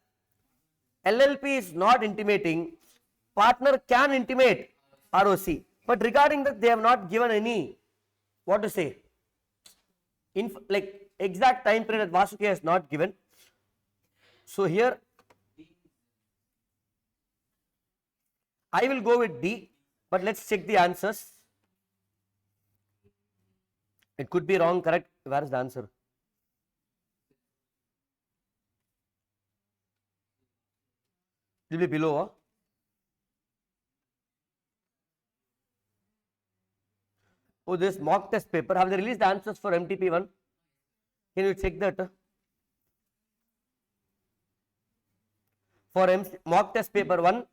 LLP is not intimating, partner can intimate ROC. But regarding that, they have not given any, what to say, like exact time period that Vasuki has not given. So here, I will go with D, but let's check the answers. It could be wrong, correct? Where is the answer? It will be below. Huh? Oh, this mock test paper. Have they released the answers for MTP1? Can you check that? For mock test paper 1,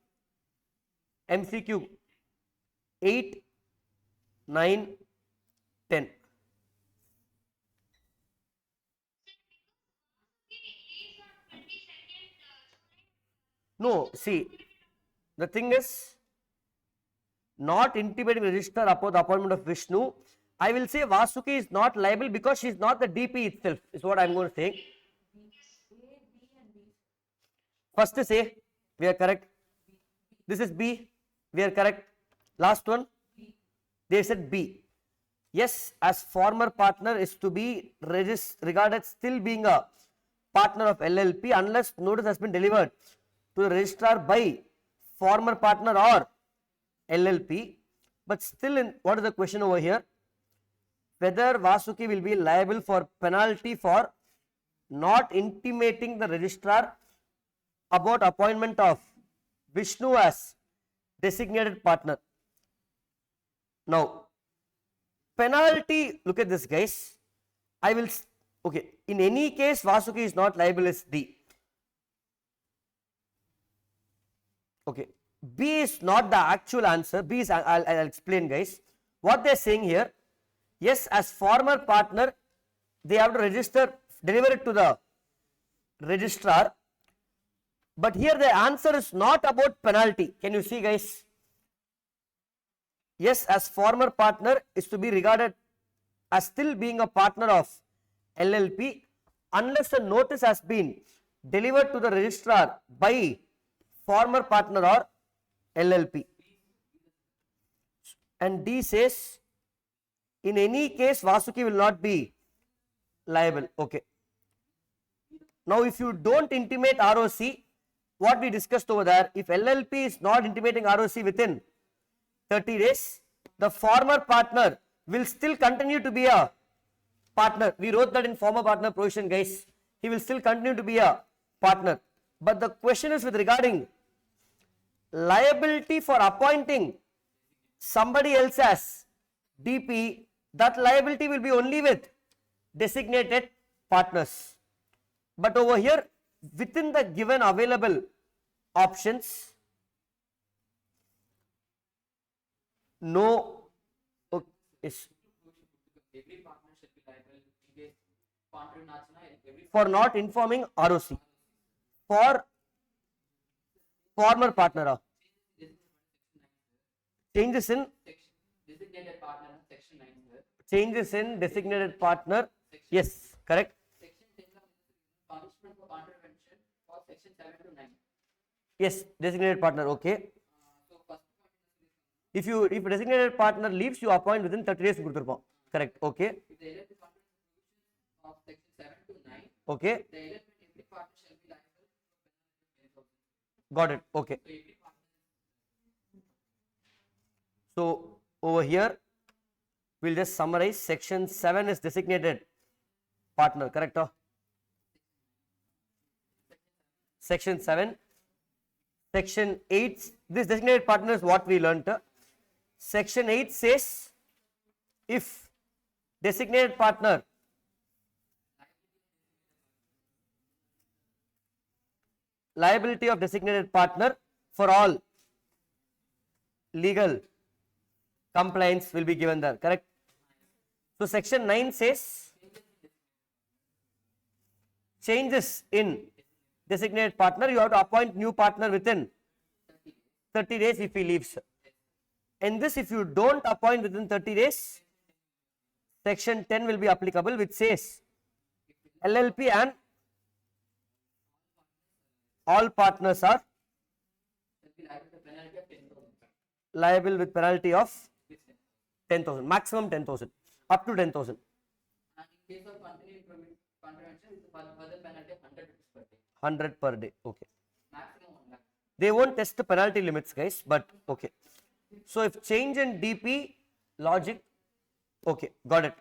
MCQ 8, 9, 10. No, see, the thing is, not intimating register upon the appointment of Vishnu. I will say Vasuki is not liable because she is not the DP itself, is what I am going to say. First is A, we are correct. This is B, we are correct. Last one, they said B. Yes, as former partner is to be regarded still being a partner of LLP unless notice has been delivered to the registrar by former partner or LLP. But still, what is the question over here? Whether Vasuki will be liable for penalty for not intimating the registrar about appointment of Vishnu as designated partner. Now, penalty, look at this guys. Okay, in any case Vasuki is not liable is D. Okay, B is not the actual answer. B is, I'll explain guys. What they are saying here, yes, as former partner, they have to register, deliver it to the registrar. But here the answer is not about penalty. Can you see guys? Yes, as former partner is to be regarded as still being a partner of LLP unless a notice has been delivered to the registrar by former partner or LLP. And D says, in any case Vasuki will not be liable. Okay. Now if you don't intimate ROC, what we discussed over there, if LLP is not intimating ROC within 30 days, the former partner will still continue to be a partner. We wrote that in former partner provision guys. He will still continue to be a partner. But the question is with regarding liability for appointing somebody else as DP, that liability will be only with designated partners. But over here, within the given available options, no, is every partner should be liable in case contrary nachna, every for not informing ROC for former partner. Changes in designated partner section 9 sir. changes in designated partner. Yes, correct. Section 10 punishment for contravention for section 7 to 9. Yes, designated partner. Okay. So first point If designated partner leaves, you appoint within 30 days. Correct. Okay. if the LLP contravention of section 7 to 9, Okay. the LLP in every partner shall be liable for penalty of 10,000. Got it. Okay. So every partner So over here, we'll just summarize. Section 7 is designated partner. Correct. Section 7. Section 8. This designated partner is what we learnt. Section 8 says if designated partner liability of designated partner for all legal compliance will be given there, correct? So section 9 says changes in designated partner, you have to appoint new partner within 30 days if he leaves. In this, if you don't appoint within 30 days, section 10 will be applicable, which says LLP and all partners are shall be liable to penalty of 10,000. liable with penalty of 10,000, maximum 10,000, up to 10,000. And in case of continuing contravention, it's a further penalty of 100 rupees per day. 100 per day. Okay. Maximum 1 lakh. They won't test the penalty limits, guys, but okay. So if change in DP logic, okay, got it.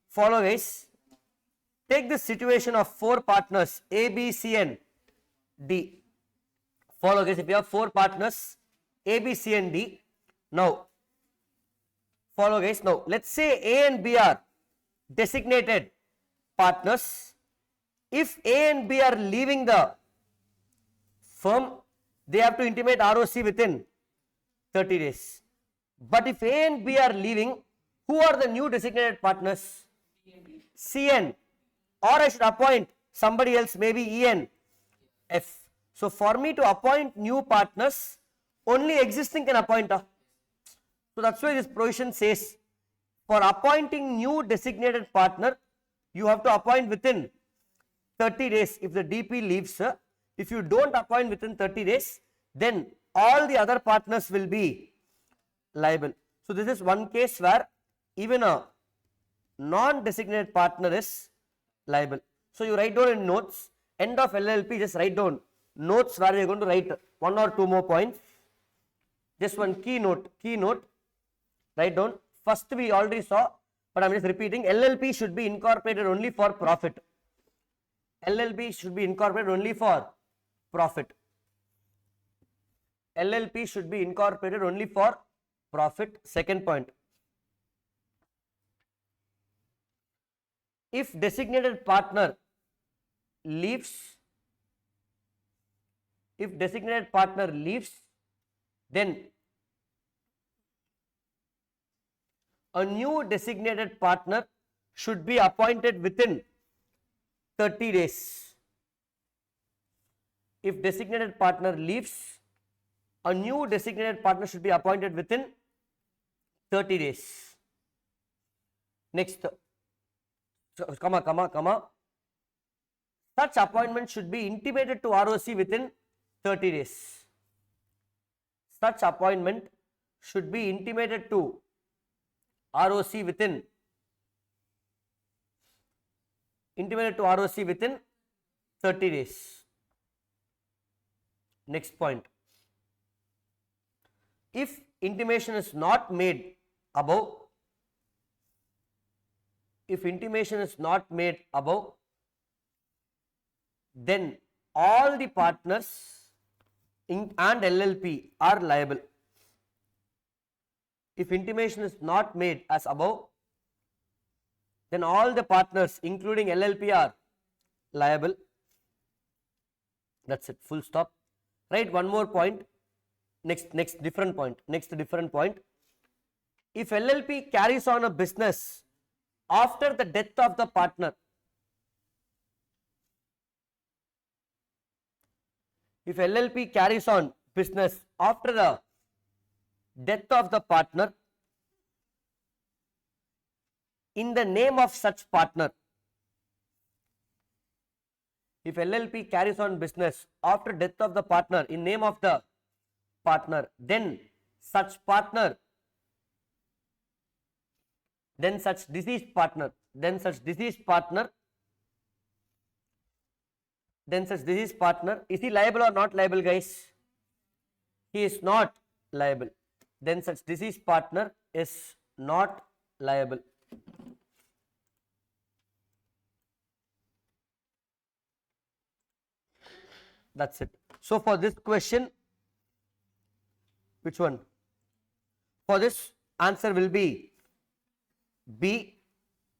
Follow, guys. Take this situation of 4 partners A, B, C, and D. Follow, guys. If you have 4 partners A, B, C, and D, now follow, guys. Now let's say A and B are designated partners. If A and B are leaving the firm, they have to intimate ROC within 30 days. But if A and B are leaving, who are the new designated partners? C and, or I should appoint somebody else, maybe E and F. So for me to appoint new partners, only existing can appoint. So that's why this provision says for appointing new designated partner, you have to appoint within 30 days if the DP leaves. If you don't appoint within 30 days, then all the other partners will be liable. So this is one case where even a non-designated partner is liable. So you write down in notes, end of LLP, just write down notes where you're going to write one or two more points. Just one keynote, write down. First we already saw, but I'm just repeating, LLP should be incorporated only for profit. LLP should be incorporated only for profit. LLP should be incorporated only for profit. Second point. If designated partner leaves, then a new designated partner should be appointed within 30 days. If designated partner leaves, a new designated partner should be appointed within 30 days. Next, comma. Such appointment should be intimated to ROC within 30 days. Such appointment should be intimated to ROC within 30 days. Next point. If intimation is not made above, then all the partners and LLP are liable. If intimation is not made as above, then all the partners including LLP are liable. That's it, full stop. Write one more point. Next different point. If LLP carries on a business after the death of the partner, if LLP carries on business after the death of the partner in the name of such partner, if LLP carries on business after death of the partner in name of the partner, then such deceased partner is he liable or not liable, guys? He is not liable. Then such deceased partner is not liable. That's it. So for this question, which one? For this, answer will be B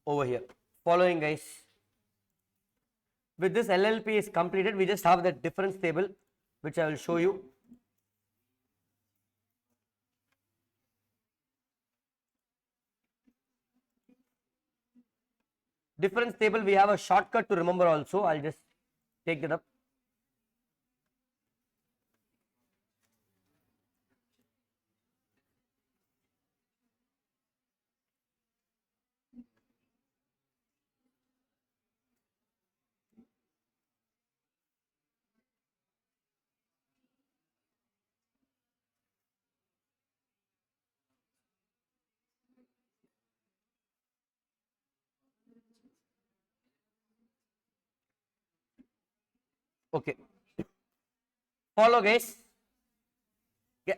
over here. Following, guys. With this, LLP is completed. We just have the difference table, which I will show you. Difference table, we have a shortcut to remember also. I'll just take that up. Okay. Follow, guys. Yeah.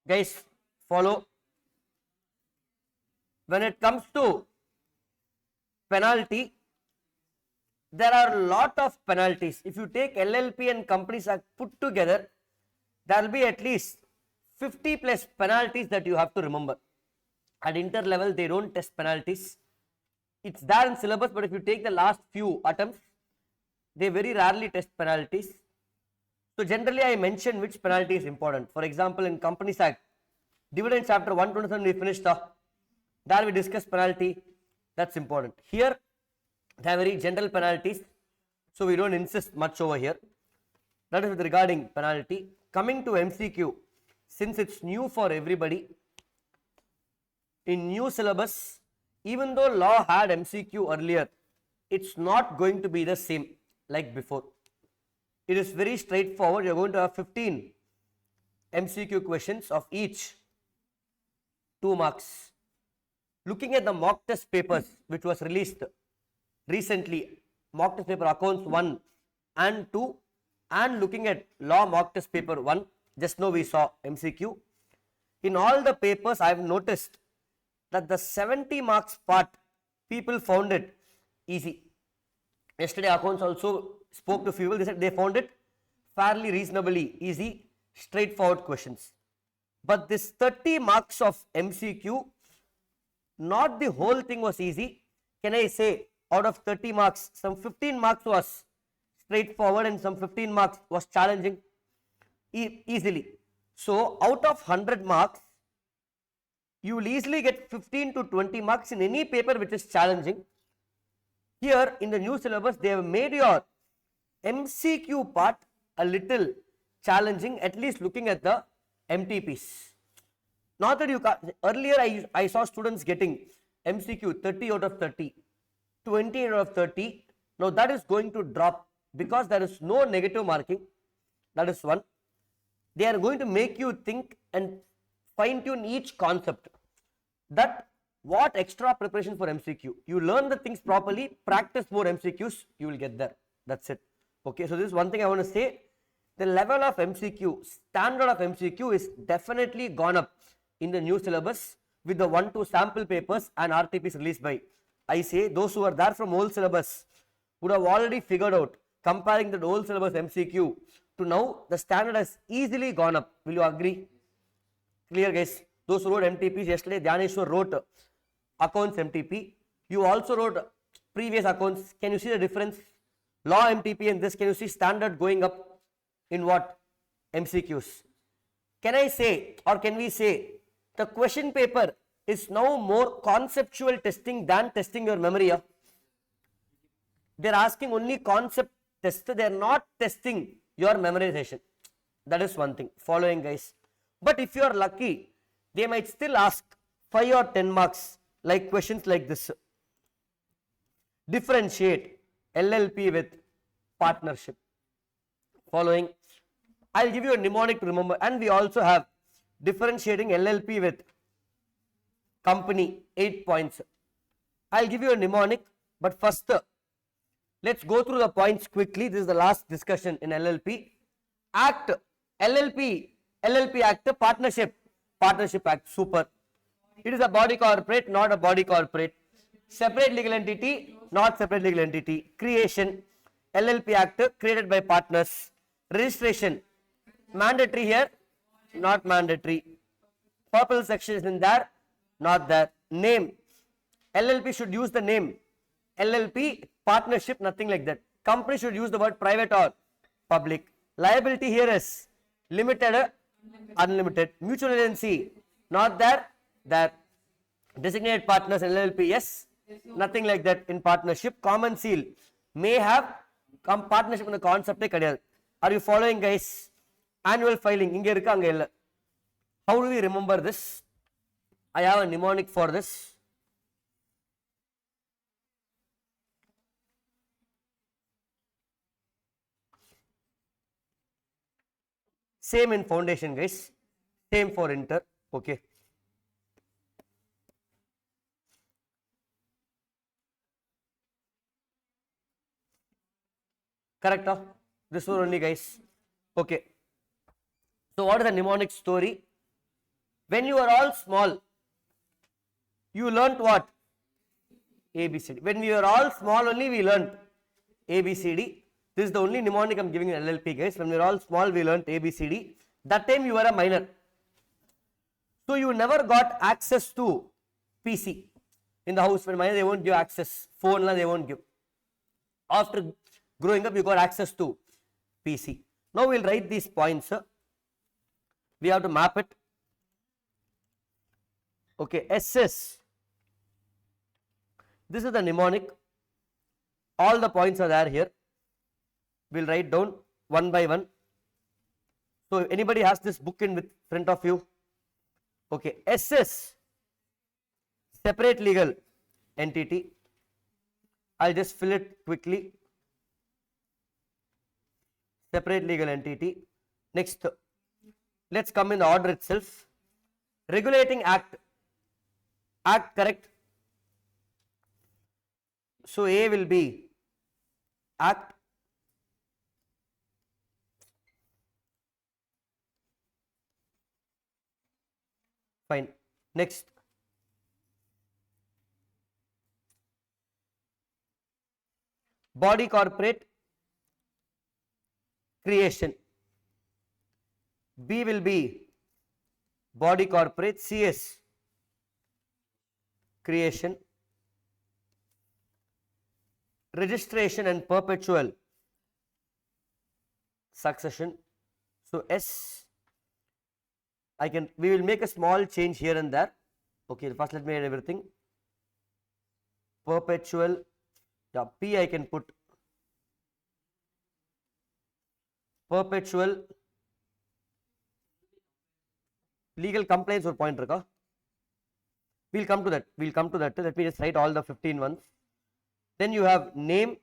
Guys, follow. When it comes to penalty, there are a lot of penalties. If you take LLP and Companies Act put together, there will be at least 50 plus penalties that you have to remember. At inter level, they don't test penalties. It's there in syllabus, but if you take the last few attempts, they very rarely test penalties. So generally, I mention which penalty is important. For example, in Companies Act, dividend chapter 127 we finished. There we discussed penalty. That's important. Here, they are very general penalties, so we don't insist much over here. That is with regarding penalty. Coming to MCQ, since it's new for everybody, in new syllabus, even though law had MCQ earlier, it's not going to be the same like before. It is very straightforward. You're going to have 15 MCQ questions of each 2 marks. Looking at the mock test papers which was released recently, mock test paper accounts 1 and 2, and looking at law mock test paper 1, just now we saw MCQ. In all the papers I have noticed that the 70 marks part, people found it easy. Yesterday accounts also spoke to few people, they said they found it fairly reasonably easy, straightforward questions. But this 30 marks of MCQ, not the whole thing was easy. Can I say out of 30 marks, some 15 marks was straightforward and some 15 marks was challenging easily. So out of 100 marks, you will easily get 15 to 20 marks in any paper which is challenging. Here in the new syllabus, they have made your MCQ part a little challenging, at least looking at the MTPs. Not that you can't, earlier I saw students getting MCQ 30 out of 30, 20 out of 30. Now that is going to drop because there is no negative marking. That is one. They are going to make you think and fine tune each concept. That what extra preparation for MCQ? You learn the things properly, practice more MCQs, you will get there. That's it. Okay, so this is one thing I want to say. The level of MCQ, standard of MCQ is definitely gone up in the new syllabus with the 1-2 sample papers and RTPs released by. I say those who are there from old syllabus would have already figured out, comparing the old syllabus MCQ to now, the standard has easily gone up. Will you agree? Clear, guys? Those who wrote MTPs yesterday, Dhyaneshwar wrote accounts MTP. You also wrote previous accounts. Can you see the difference? Law MTP and this, can you see standard going up in what? MCQs. Can I say, or can we say, the question paper is now more conceptual testing than testing your memory? They are asking only concept test, they are not testing your memorization. That is one thing. Following, guys. But if you are lucky, they might still ask 5 or 10 marks, like questions like this. Differentiate LLP with partnership. Following, I'll give you a mnemonic to remember, and we also have differentiating LLP with company, 8 points. I'll give you a mnemonic, but first, let's go through the points quickly. This is the last discussion in LLP. Act, LLP Act, Partnership Act, super. It is a body corporate, not a body corporate. Separate legal entity, not separate legal entity. Creation, LLP Act, created by partners. Registration, mandatory here, not mandatory. Purple section is in there, not there. Name, LLP should use the name LLP, partnership, nothing like that. Company should use the word private or public. Liability here is limited, unlimited. Mutual agency, not there, there. Designated partners, LLP, yes, nothing like that in partnership. Common seal may have partnership in the concept. Are you following, guys? Annual filing, inge irukka anga illa. How do we remember this? I have a mnemonic for this. Same in foundation, guys. Same for inter. Okay. Correct? Huh? This one only, guys. Okay. So what is the mnemonic story? When you are all small, you learnt what? ABCD. When we were all small only, we learnt ABCD. This is the only mnemonic I am giving in LLP, guys. When we were all small, we learnt ABCD. That time you were a minor. So you never got access to PC in the house. When minor, they won't give access. Phone, they won't give. After growing up, you got access to PC. Now we'll write these points. We have to map it. Okay, SS. This is the mnemonic. All the points are there here. We'll write down one by one. So if anybody has this book in front of you. Okay, SS, separate legal. entity. I'll just fill it quickly. Separate legal entity. Next, let's come in the order itself. Regulating act. Act, correct? So A will be act. Fine. Next. Body corporate creation. B will be body corporate CS creation. Registration and perpetual succession. So S, we will make a small change here and there. Okay, first let me add everything. Perpetual, yeah, P I can put perpetual legal complaints or point raka. We'll come to that. Let me just write all the 15 ones. Then you have name,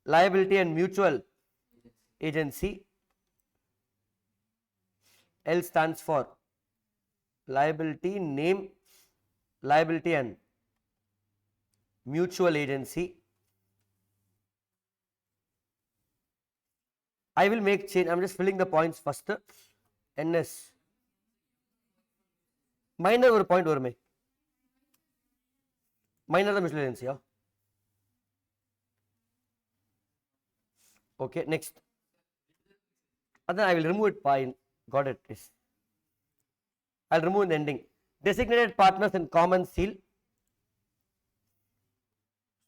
liability and mutual agency. L stands for liability, name, liability and mutual agency. I will make change. I'm just filling the points first. NS. Minor or point or me. Minor the mutual agency. Yeah? Okay, next. And then I will remove it by, got it. Yes. I'll remove the ending. Designated partners and common seal.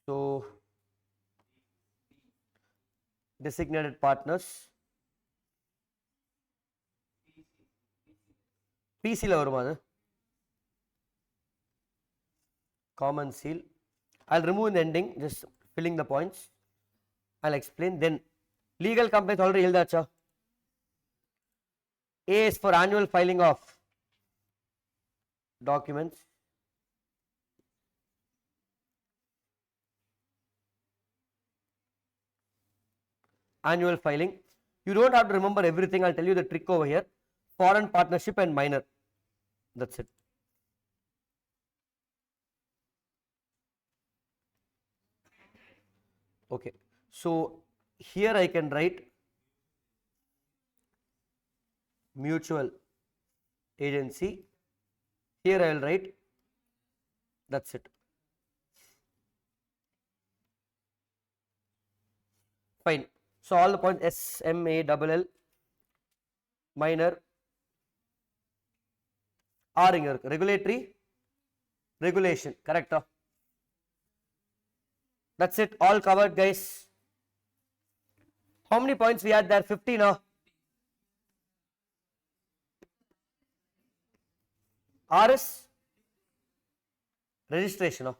So, designated partners. PC la varuma adu. Common seal. I'll remove the ending, just filling the points. I'll explain. Then legal complaints already eldacha. A is for annual filing of documents. Annual filing. You don't have to remember everything. I'll tell you the trick over here. Foreign partnership and minor. That's it. Okay. So here I can write mutual agency. Here I will write. That's it. Fine. So all the points S, M, A, double L, minor, R in your regulatory, regulation, correct? That's it, all covered, guys. How many points we had there? 15, huh? R is registration, huh?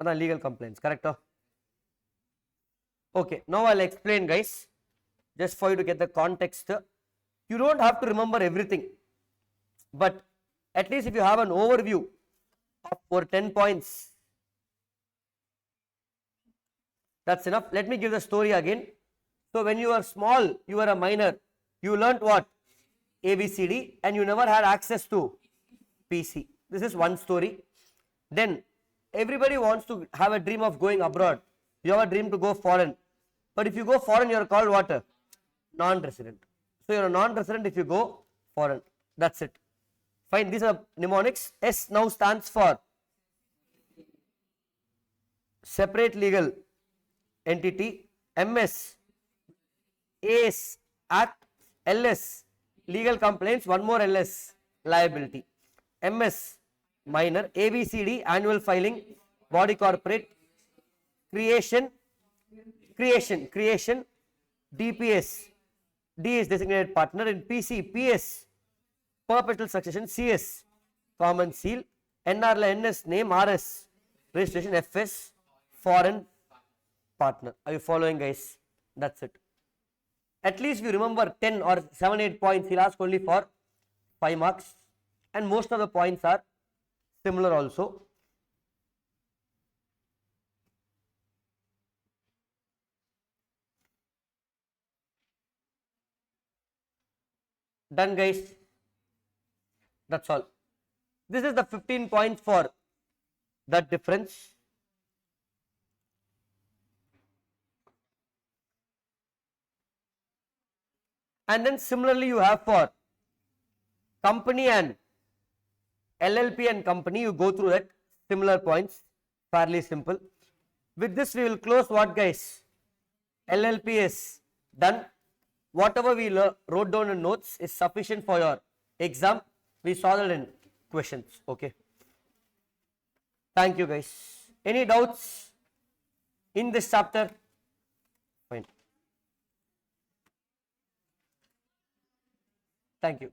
Legal complaints, correct? Okay, now I'll explain, guys, just for you to get the context. You don't have to remember everything, but at least if you have an overview of for 10 points, that's enough. Let me give the story again. So when you were small, you were a minor, you learnt what? ABCD, and you never had access to PC. This is one story. Then everybody wants to have a dream of going abroad. You have a dream to go foreign. But if you go foreign, you are called what? Non-resident. So you are a non-resident if you go foreign. That's it. Fine. These are mnemonics. S now stands for separate legal entity. MS, AS, Act. LS, legal complaints. One more LS, liability. MS, minor. ABCD, annual filing. Body corporate. Creation. DPS, D is designated partner. In PC, PS, perpetual succession. CS, common seal. NR, NS, name. RS, registration. FS, foreign partner. Are you following, guys? That's it. At least we remember 10 or 7, 8 points. He'll ask only for 5 marks, and most of the points are similar also. Done, guys. That's all. This is the 15 points for that difference. And then similarly you have for company and LLP and company, you go through that similar points, fairly simple. With this we will close what, guys? LLP is done. Whatever we wrote down in notes is sufficient for your exam. We saw that in questions. Okay. Thank you, guys. Any doubts in this chapter? Fine. Thank you.